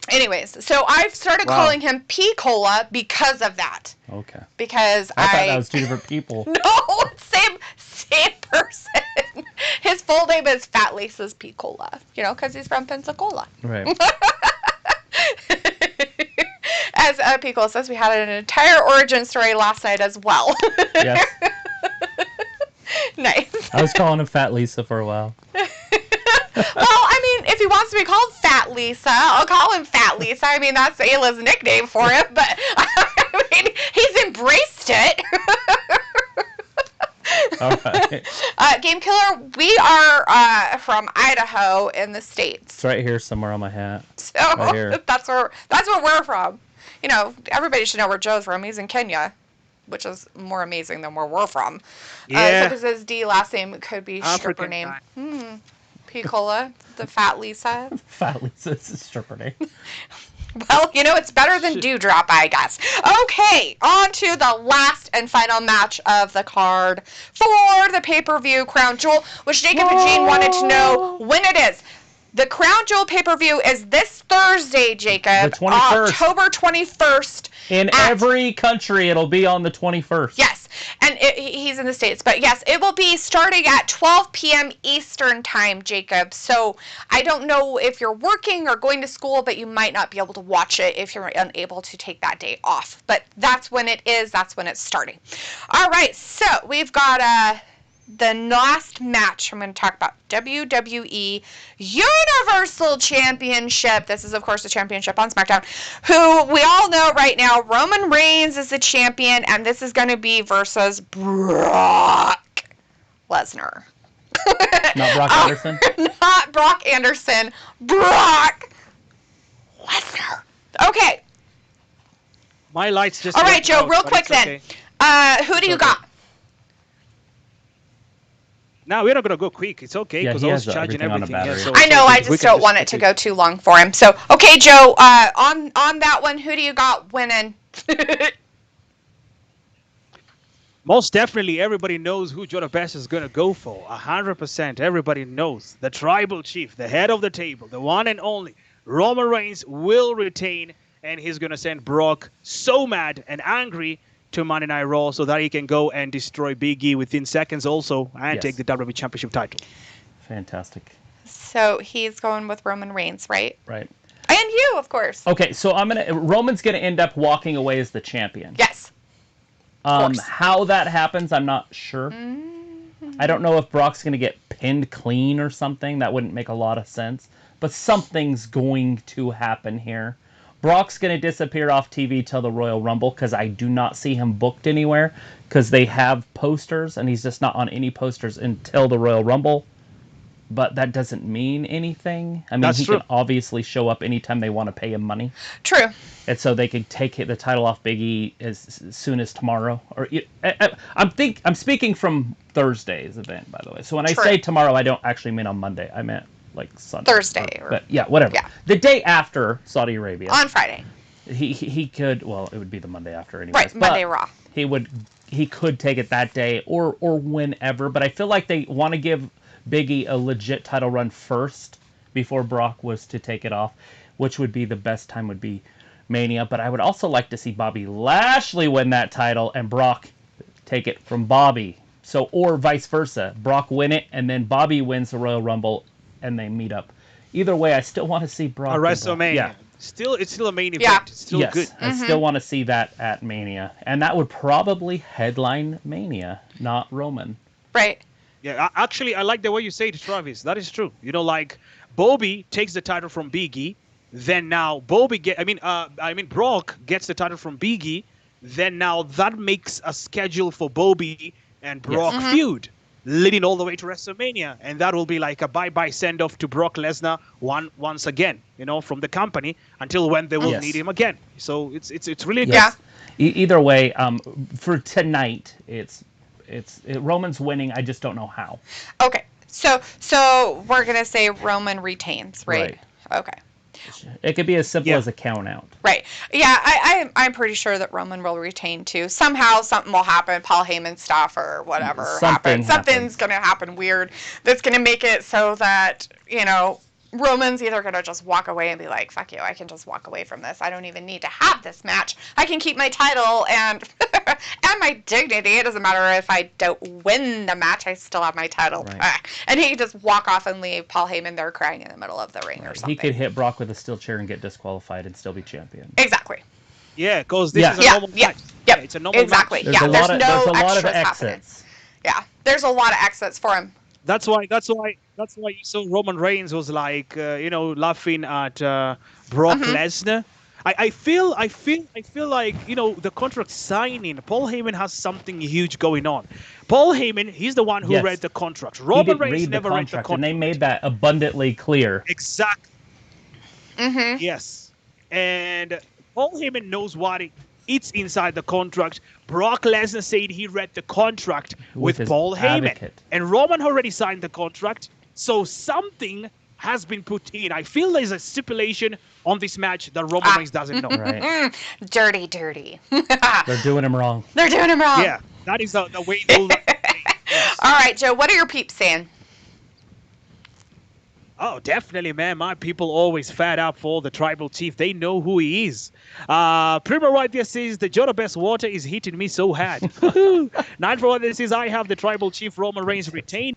Anyways, so I've started calling him P-Cola because of that. Okay. Because I thought that was two different people. No, same person. His full name is Fat Laces P-Cola. Because he's from Pensacola. Right. As Pico says, we had an entire origin story last night as well. Yes. Nice. I was calling him Fat Lisa for a while. Well, I mean, if he wants to be called Fat Lisa, I'll call him Fat Lisa. I mean, that's Ayla's nickname for him, but I mean, he's embraced it. All right. Game Killer, we are from Idaho in the States. It's right here somewhere on my hat. So right here. That's where we're from. Everybody should know where Joe's from. He's in Kenya, which is more amazing than where we're from. Yeah. So his D last name could be stripper name. Picola, the Fat Lisa. Fat Lisa is a stripper name. Well, it's better than Dewdrop, I guess. Okay, on to the last and final match of the card for the pay-per-view Crown Jewel, which Jacob and Jean wanted to know when it is. The Crown Jewel pay-per-view is this Thursday, Jacob. The 21st. October 21st. In every country, it'll be on the 21st. Yes, and he's in the States. But yes, it will be starting at 12 p.m. Eastern time, Jacob. So I don't know if you're working or going to school, but you might not be able to watch it if you're unable to take that day off. But that's when it is. That's when it's starting. All right, so we've got the last match. I'm going to talk about WWE Universal Championship. This is, of course, the championship on SmackDown, who we all know right now, Roman Reigns is the champion, and this is going to be versus Brock Lesnar. Not Brock Anderson? Not Brock Anderson. Brock Lesnar. Okay. My lights just... All right, Joe, out, real quick then. Okay. Who do you got? No, we're not going to go quick. It's okay, because I was charging everything. everything. Yeah, so I know, I just don't want it to go too long for him. So, okay, Joe, on that one, who do you got winning? Most definitely, everybody knows who Jonah Bass is going to go for. 100%. Everybody knows. The tribal chief, the head of the table, the one and only. Roman Reigns will retain, and he's going to send Brock so mad and angry to Monday Night Raw so that he can go and destroy Big E within seconds also and take the WWE Championship title. Fantastic. So he's going with Roman Reigns, right? Right. And you, of course. Okay, so Roman's gonna end up walking away as the champion. Yes. How that happens, I'm not sure. I don't know if Brock's gonna get pinned clean or something. That wouldn't make a lot of sense. But something's going to happen here. Brock's going to disappear off TV till the Royal Rumble because I do not see him booked anywhere because they have posters and he's just not on any posters until the Royal Rumble. But that doesn't mean anything. I mean, he can obviously show up anytime they want to pay him money. True. And so they could take the title off Big E as soon as tomorrow. Or I'm speaking from Thursday's event, by the way. So when I say tomorrow, I don't actually mean on Monday. I meant like Sunday. Thursday. But yeah, whatever. Yeah. The day after Saudi Arabia. On Friday. He could, well, it would be the Monday after anyways. Right, Monday Raw. He could take it that day or whenever, but I feel like they want to give Big E a legit title run first before Brock was to take it off, which would be the best time would be Mania. But I would also like to see Bobby Lashley win that title and Brock take it from Bobby. So, or vice versa. Brock win it and then Bobby wins the Royal Rumble and they meet up. Either way, I still want to see Brock. A WrestleMania. Yeah. It's still a main event. It's still good. I still want to see that at Mania. And that would probably headline Mania, not Roman. Right. Yeah, actually, I like the way you say it, Travis. That is true. You know, like, Bobby takes the title from Big E. Then now Brock gets the title from Big E. Then now that makes a schedule for Bobby and Brock feud, leading all the way to WrestleMania, and that will be like a bye-bye send-off to Brock Lesnar once again, you know, from the company until when they will need him again. So it's really good. Yeah. Either way, for tonight, it's Roman's winning. I just don't know how. Okay, so we're gonna say Roman retains, right? Okay. It could be as simple as a count out. Right. Yeah, I'm pretty sure that Roman will retain too. Somehow something will happen, Paul Heyman stuff or whatever happens. Something's going to happen weird that's going to make it so that, you know, Roman's either going to just walk away and be like, fuck you, I can just walk away from this. I don't even need to have this match. I can keep my title and and my dignity. It doesn't matter if I don't win the match, I still have my title. Right. And he can just walk off and leave Paul Heyman there crying in the middle of the ring or something. He could hit Brock with a steel chair and get disqualified and still be champion. Exactly. Yeah, because this is a normal match. Yeah, it's a normal match. There's no extras happening. Yeah, there's a lot of exits for him. That's why you saw Roman Reigns was like, laughing at Brock Lesnar. I feel like, you know, the contract signing, Paul Heyman has something huge going on. Paul Heyman, he's the one who read the contract. Roman Reigns never read the contract. And they made that abundantly clear. Exactly. Yes. And Paul Heyman knows what it's inside the contract. Brock Lesnar said he read the contract with Paul Heyman. And Roman already signed the contract. So something has been put in. I feel there's a stipulation on this match that Roman Reigns doesn't know. Right. Dirty. They're doing him wrong. Yeah, that is the way they'll... Yes. All right, Joe, what are your peeps saying? Oh, definitely, man. My people always fat up for the tribal chief. They know who he is. Primo right there says the Jodo Best water is hitting me so hard. Nine for what this is, I have the tribal chief Roman Reigns retaining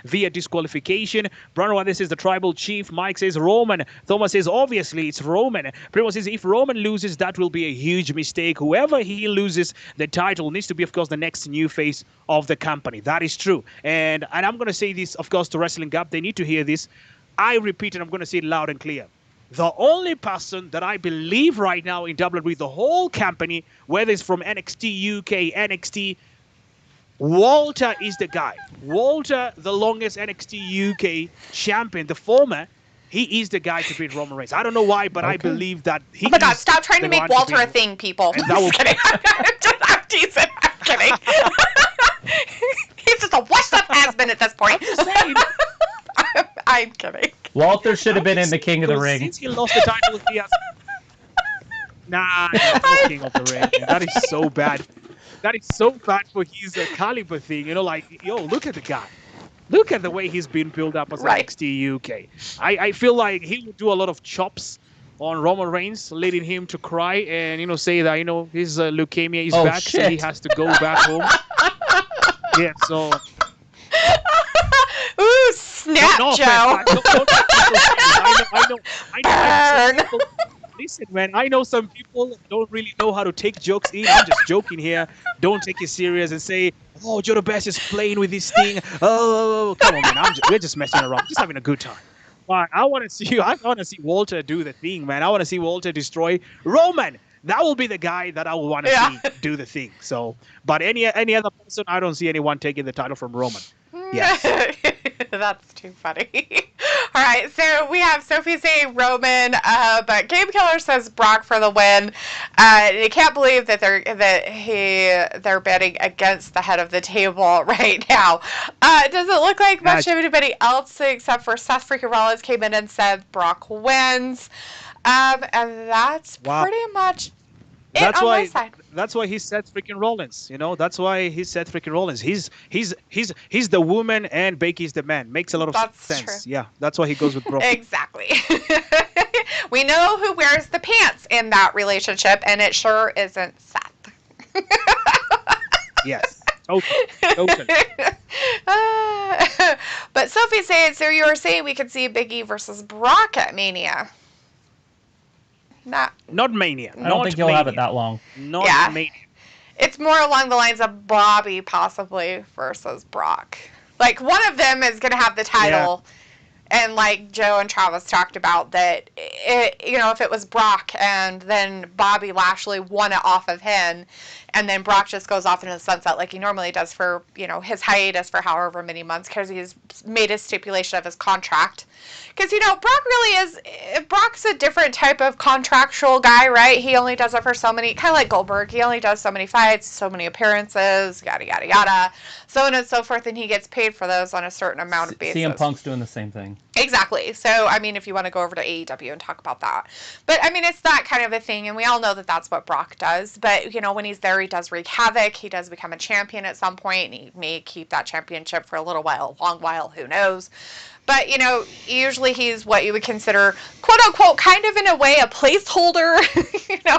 via disqualification. Bruno what this is the tribal chief. Mike says Roman. Thomas says obviously it's Roman. Primo says if Roman loses, that will be a huge mistake. Whoever he loses, the title needs to be, of course, the next new face of the company. That is true. And I'm going to say this, of course, to Wrestling Gap. They need to hear this. I repeat, and I'm going to say it loud and clear. The only person that I believe right now in WWE, the whole company, whether it's from NXT UK, NXT, Walter is the guy. Walter, the longest NXT UK champion, the former, he is the guy to beat Roman Reigns. I don't know why, but I believe that he. Oh my God! Stop trying to make Walter a thing, people. I'm just kidding. I'm teasing. I'm kidding. He's just a washed-up has-been at this point. I'm kidding. Walter should have been in the King of the Ring. Since he lost the title, he has. Nah, no King of the Ring. Man. That is so bad. That is so bad for his caliber thing. You know, like, yo, look at the guy. Look at the way he's been built up as NXT UK. I feel like he would do a lot of chops on Roman Reigns, leading him to cry and, you know, say that, you know, his leukemia is back, so he has to go back home. Yeah, so. Ooh, snap, no, Joe. I know. Listen, man, I know some people don't really know how to take jokes in. I'm just joking here. Don't take it serious and say, oh, Joe the Best is playing with this thing. Oh, come on, man. We're just messing around. Just having a good time. But I want to see Walter do the thing, man. I want to see Walter destroy Roman. That will be the guy that I will want to see do the thing. So, but any other person, I don't see anyone taking the title from Roman. Yes. That's too funny. All right, so we have Sophie saying Roman, but Game Killer says Brock for the win. You can't believe that they're betting against the head of the table right now. Does it look like much of anybody else except for Seth freaking Rollins came in and said Brock wins, and that's pretty much. That's why he said freaking Rollins. You know, that's why he said freaking Rollins. He's the woman and Becky's the man. Makes a lot of sense. True. Yeah, that's why he goes with Brock. Exactly. We know who wears the pants in that relationship, and it sure isn't Seth. Yes. Totally. But Sophie says, so you were saying we could see Big E versus Brock at Mania. Not Mania. I don't think he'll have it that long. Not Mania. It's more along the lines of Bobby possibly versus Brock. Like, one of them is going to have the title. Yeah. And like Joe and Travis talked about that, if it was Brock and then Bobby Lashley won it off of him, and then Brock just goes off into the sunset like he normally does for, his hiatus for however many months because he's made a stipulation of his contract. Because, Brock really is, Brock's a different type of contractual guy, right? He only does it for so many, kind of like Goldberg. He only does so many fights, so many appearances, yada, yada, yada, so on and so forth, and he gets paid for those on a certain amount of basis. CM Punk's doing the same thing. Exactly. So, if you want to go over to AEW and talk about that. But, it's that kind of a thing, and we all know that that's what Brock does. But, when he's there, he does wreak havoc. He does become a champion at some point, and he may keep that championship for a little while, a long while, who knows. But, usually he's what you would consider, quote unquote, kind of in a way a placeholder,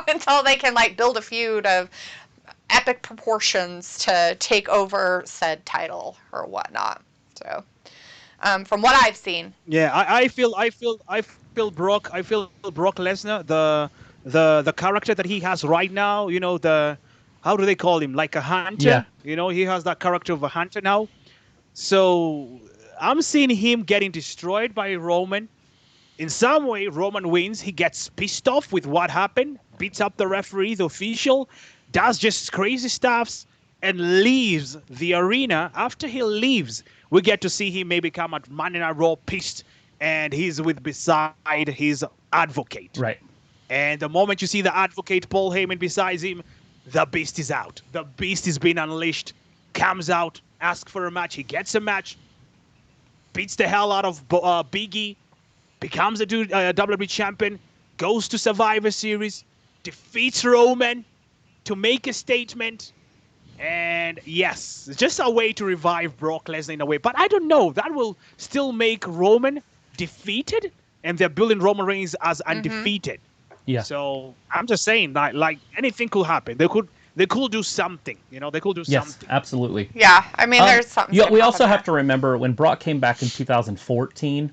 until they can, build a feud of epic proportions to take over said title or whatnot. So, from what I've seen. Yeah, I feel Brock Lesnar, the character that he has right now, how do they call him? Like a hunter? Yeah. He has that character of a hunter now. So I'm seeing him getting destroyed by Roman. In some way, Roman wins. He gets pissed off with what happened, beats up the referee, the official, does just crazy stuffs, and leaves the arena. After he leaves, we get to see him maybe come at Monday Night Raw pissed, and he's beside his advocate. Right. And the moment you see the advocate, Paul Heyman, beside him, the beast is out. The beast is being unleashed, comes out, asks for a match. He gets a match, beats the hell out of Big E, becomes a WWE champion, goes to Survivor Series, defeats Roman to make a statement. And yes, it's just a way to revive Brock Lesnar in a way. But I don't know. That will still make Roman defeated, and they're building Roman Reigns as undefeated. Yeah. So I'm just saying that like anything could happen. They could do something. You know, they could do Yes, something. absolutely. Yeah, I mean, there's something. Yeah, we also have to remember when Brock came back in 2014,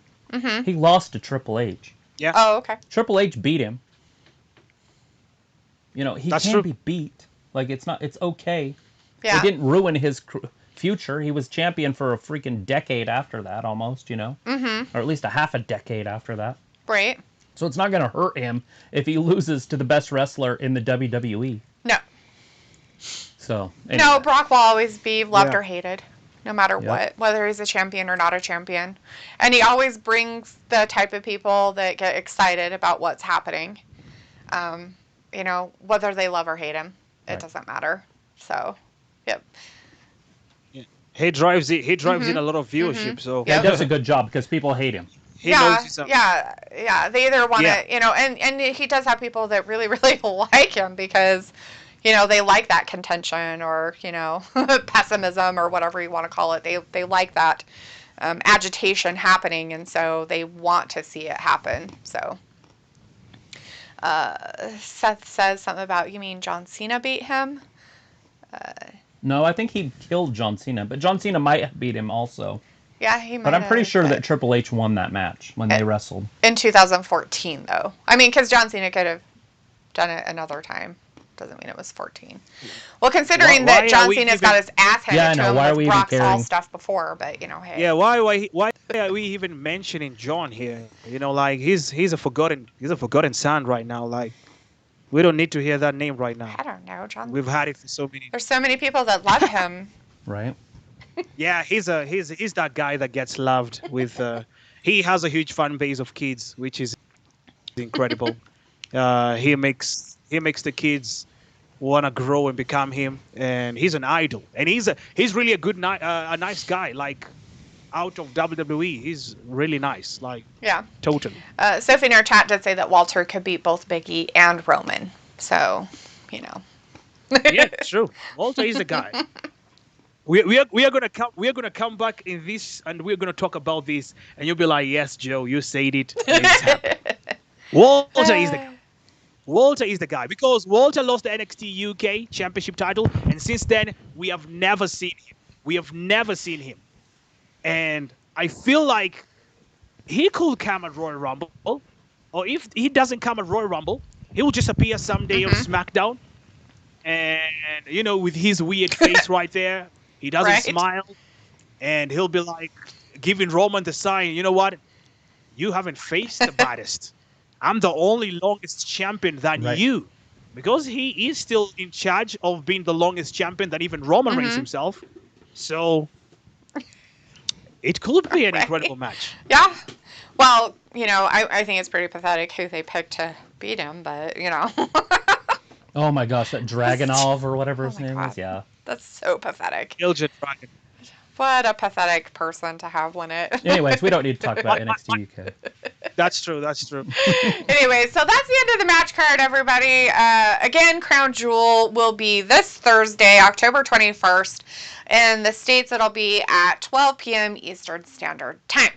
he lost to Triple H. Yeah. Oh, okay. Triple H beat him. You know, he can be beat. Like, it's okay. Yeah. It didn't ruin his future. He was champion for a freaking decade after that, almost, you know? Mm-hmm. Or at least a half a decade after that. Right. So it's not going to hurt him if he loses to the best wrestler in the WWE. No. So, anyway. No, Brock will always be loved or hated, no matter what, whether he's a champion or not a champion. And he always brings the type of people that get excited about what's happening. You know, whether they love or hate him, it doesn't matter. So, yep. Yeah. He drives in a lot of viewership. So he does a good job because people hate him. Yeah. They either want to, you know, and he does have people that really, really like him because, you know, they like that contention or, you know, pessimism or whatever you want to call it. They like that agitation happening, and so they want to see it happen. So, Seth says something about, you mean John Cena beat him? No, I think he killed John Cena, but John Cena might have beat him also. Yeah, he might. But I'm pretty sure that Triple H won that match when they wrestled. In 2014, though. I mean, because John Cena could have done it another time. Doesn't mean it was 14. Well, considering that John Cena's got his ass handed to him with Brock's all stuff before, but, you know, hey. Yeah, why are we even mentioning John here? You know, like he's a forgotten son right now. Like, we don't need to hear that name right now. I don't know, John. We've had it for so many. There's so many people that love him. Right. Yeah, he's that guy that gets loved with. He has a huge fan base of kids, which is incredible. He makes the kids want to grow and become him, and he's an idol. And he's really a nice guy. Like, out of WWE, he's really nice. Like, yeah, totally. Sophie in our chat did say that Walter could beat both Biggie and Roman. So, you know. Yeah, it's true. Walter is a guy. We are gonna come back in this, and we're gonna talk about this, and you'll be like, yes, Joe, you said it. Walter is the guy. Walter is the guy because Walter lost the NXT UK Championship title, and since then we have never seen him. And I feel like he could come at Royal Rumble, or if he doesn't come at Royal Rumble, he will just appear someday on SmackDown, and you know, with his weird face right there. He doesn't smile, and he'll be like giving Roman the sign, you know what? You haven't faced the baddest. I'm the only longest champion than you. Because he is still in charge of being the longest champion than even Roman Reigns himself. So it could be an incredible match. Yeah. Well, you know, I think it's pretty pathetic who they picked to beat him, but, you know. Oh my gosh, that Dragunov or whatever his name is, yeah. That's so pathetic. Ilja Dragon. What a pathetic person to have win it. Anyways, we don't need to talk about NXT UK. That's true. Anyway, so that's the end of the match card, everybody. Again, Crown Jewel will be this Thursday, October 21st. In the States, it'll be at 12 p.m. Eastern Standard Time.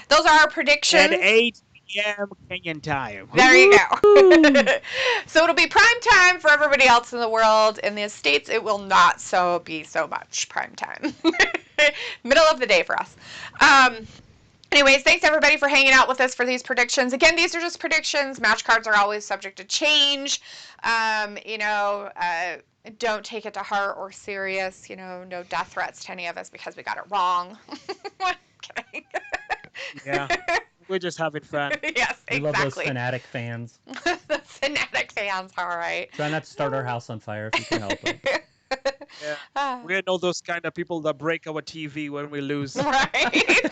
Those are our predictions. At 8 p.m. Kenyan time. There you go. So it'll be prime time for everybody else in the world. In the States, it will not be so much prime time. Middle of the day for us. Anyways, thanks everybody for hanging out with us for these predictions. Again, these are just predictions. Match cards are always subject to change. You know, don't take it to heart or serious. You know, no death threats to any of us because we got it wrong. Kidding. Yeah. We're just having fun. Yes, exactly. We love those fanatic fans. The fanatic fans, all right. Try not to start our house on fire if you can help it. Yeah. We're not those kind of people that break our TV when we lose. Right.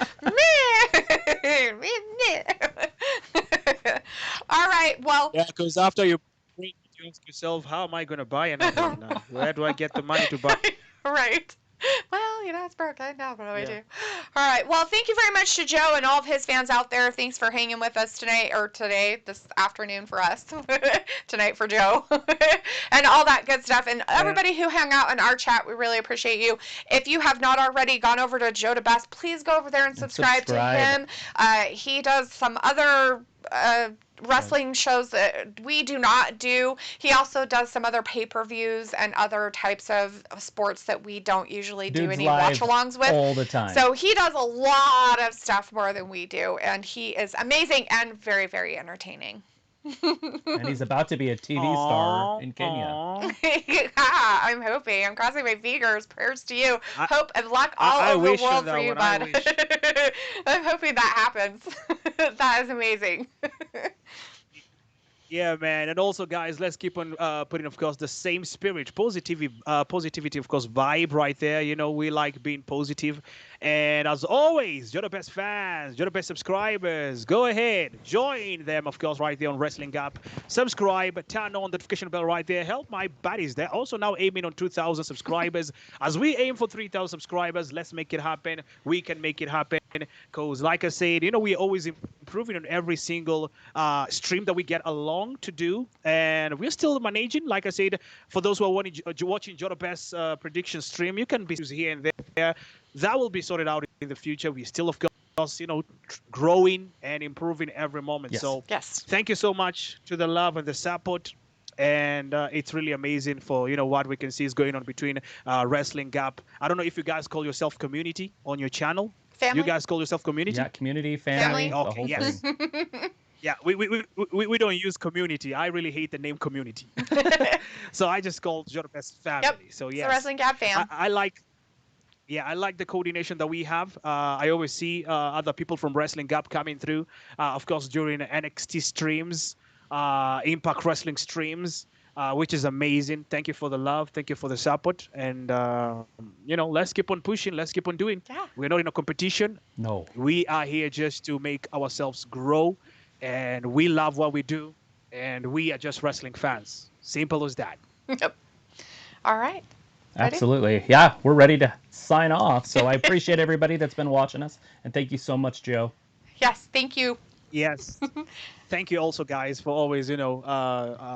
All right, well. Yeah, because after you break it, you ask yourself, how am I going to buy another one now? Where do I get the money to buy? Right. Well, you know, it's broken. Now what do I do? All right. Well, thank you very much to Joe and all of his fans out there. Thanks for hanging with us tonight, or today, this afternoon for us, tonight for Joe, and all that good stuff. And everybody who hung out in our chat, we really appreciate you. If you have not already gone over to Joe DeBest, please go over there and subscribe to him. He does some other wrestling shows that we do not do. He also does some other pay-per-views and other types of sports that we don't usually do any watch-alongs with all the time. So he does a lot of stuff more than we do, and he is amazing and very, very entertaining. And he's about to be a TV star in Kenya. I'm hoping. I'm crossing my fingers. Prayers to you. Hope and luck all over the world for you, bud. I'm hoping that happens. That is amazing. Yeah, man. And also, guys, let's keep on putting, of course, the same spirit, positivity, of course, vibe right there. You know, we like being positive. And as always, you're the best fans, you're the best subscribers. Go ahead, join them, of course, right there on Wrestling Gap. Subscribe, turn on the notification bell right there. Help my buddies. They're also now aiming on 2,000 subscribers. As we aim for 3,000 subscribers, let's make it happen. We can make it happen. Because, like I said, you know, we're always improving on every single stream that we get along to do. And we're still managing. Like I said, for those who are watching Joe Best prediction stream, you can be here and there. That will be sorted out in the future. We still, of course, you know, growing and improving every moment. Yes. So yes, thank you so much to the love and the support. And it's really amazing for, you know, what we can see is going on between Wrestling Gap. I don't know if you guys call yourself community on your channel. Family? You guys call yourself community? Yeah, community, family. Okay, yes. Yeah, we don't use community. I really hate the name community. So I just call Joe Best family. Yep. So yes. The Wrestling Gap fam. I like the coordination that we have. I always see other people from Wrestling Gap coming through, of course, during NXT streams, Impact Wrestling streams, which is amazing. Thank you for the love. Thank you for the support. And, you know, let's keep on pushing. Let's keep on doing. Yeah. We're not in a competition. No. We are here just to make ourselves grow. And we love what we do. And we are just wrestling fans. Simple as that. Yep. All right. Ready? Absolutely. Yeah, we're ready to sign off. So I appreciate everybody that's been watching us. And thank you so much, Joe. Yes, thank you. Yes. Thank you also, guys, for always, you know,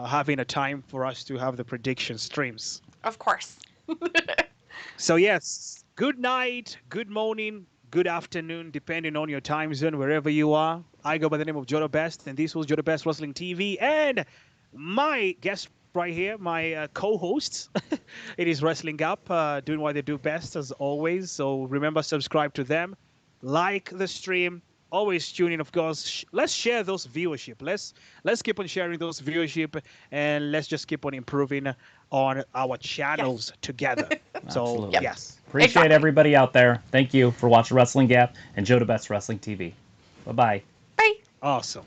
having a time for us to have the prediction streams. Of course. So, yes, good night, good morning, good afternoon, depending on your time zone, wherever you are. I go by the name of Joe Best, and this was Joe Best Wrestling TV. And my guest right here, my co-hosts, it is Wrestling Gap, doing what they do best, as always. So remember, subscribe to them, like the stream. Always tune in, of course. Let's share those viewership. Let's keep on sharing those viewership, and let's just keep on improving on our channels together. So, Absolutely. yes. Appreciate everybody out there. Thank you for watching Wrestling Gap and Joe DeBest Wrestling TV. Bye-bye. Bye. Awesome.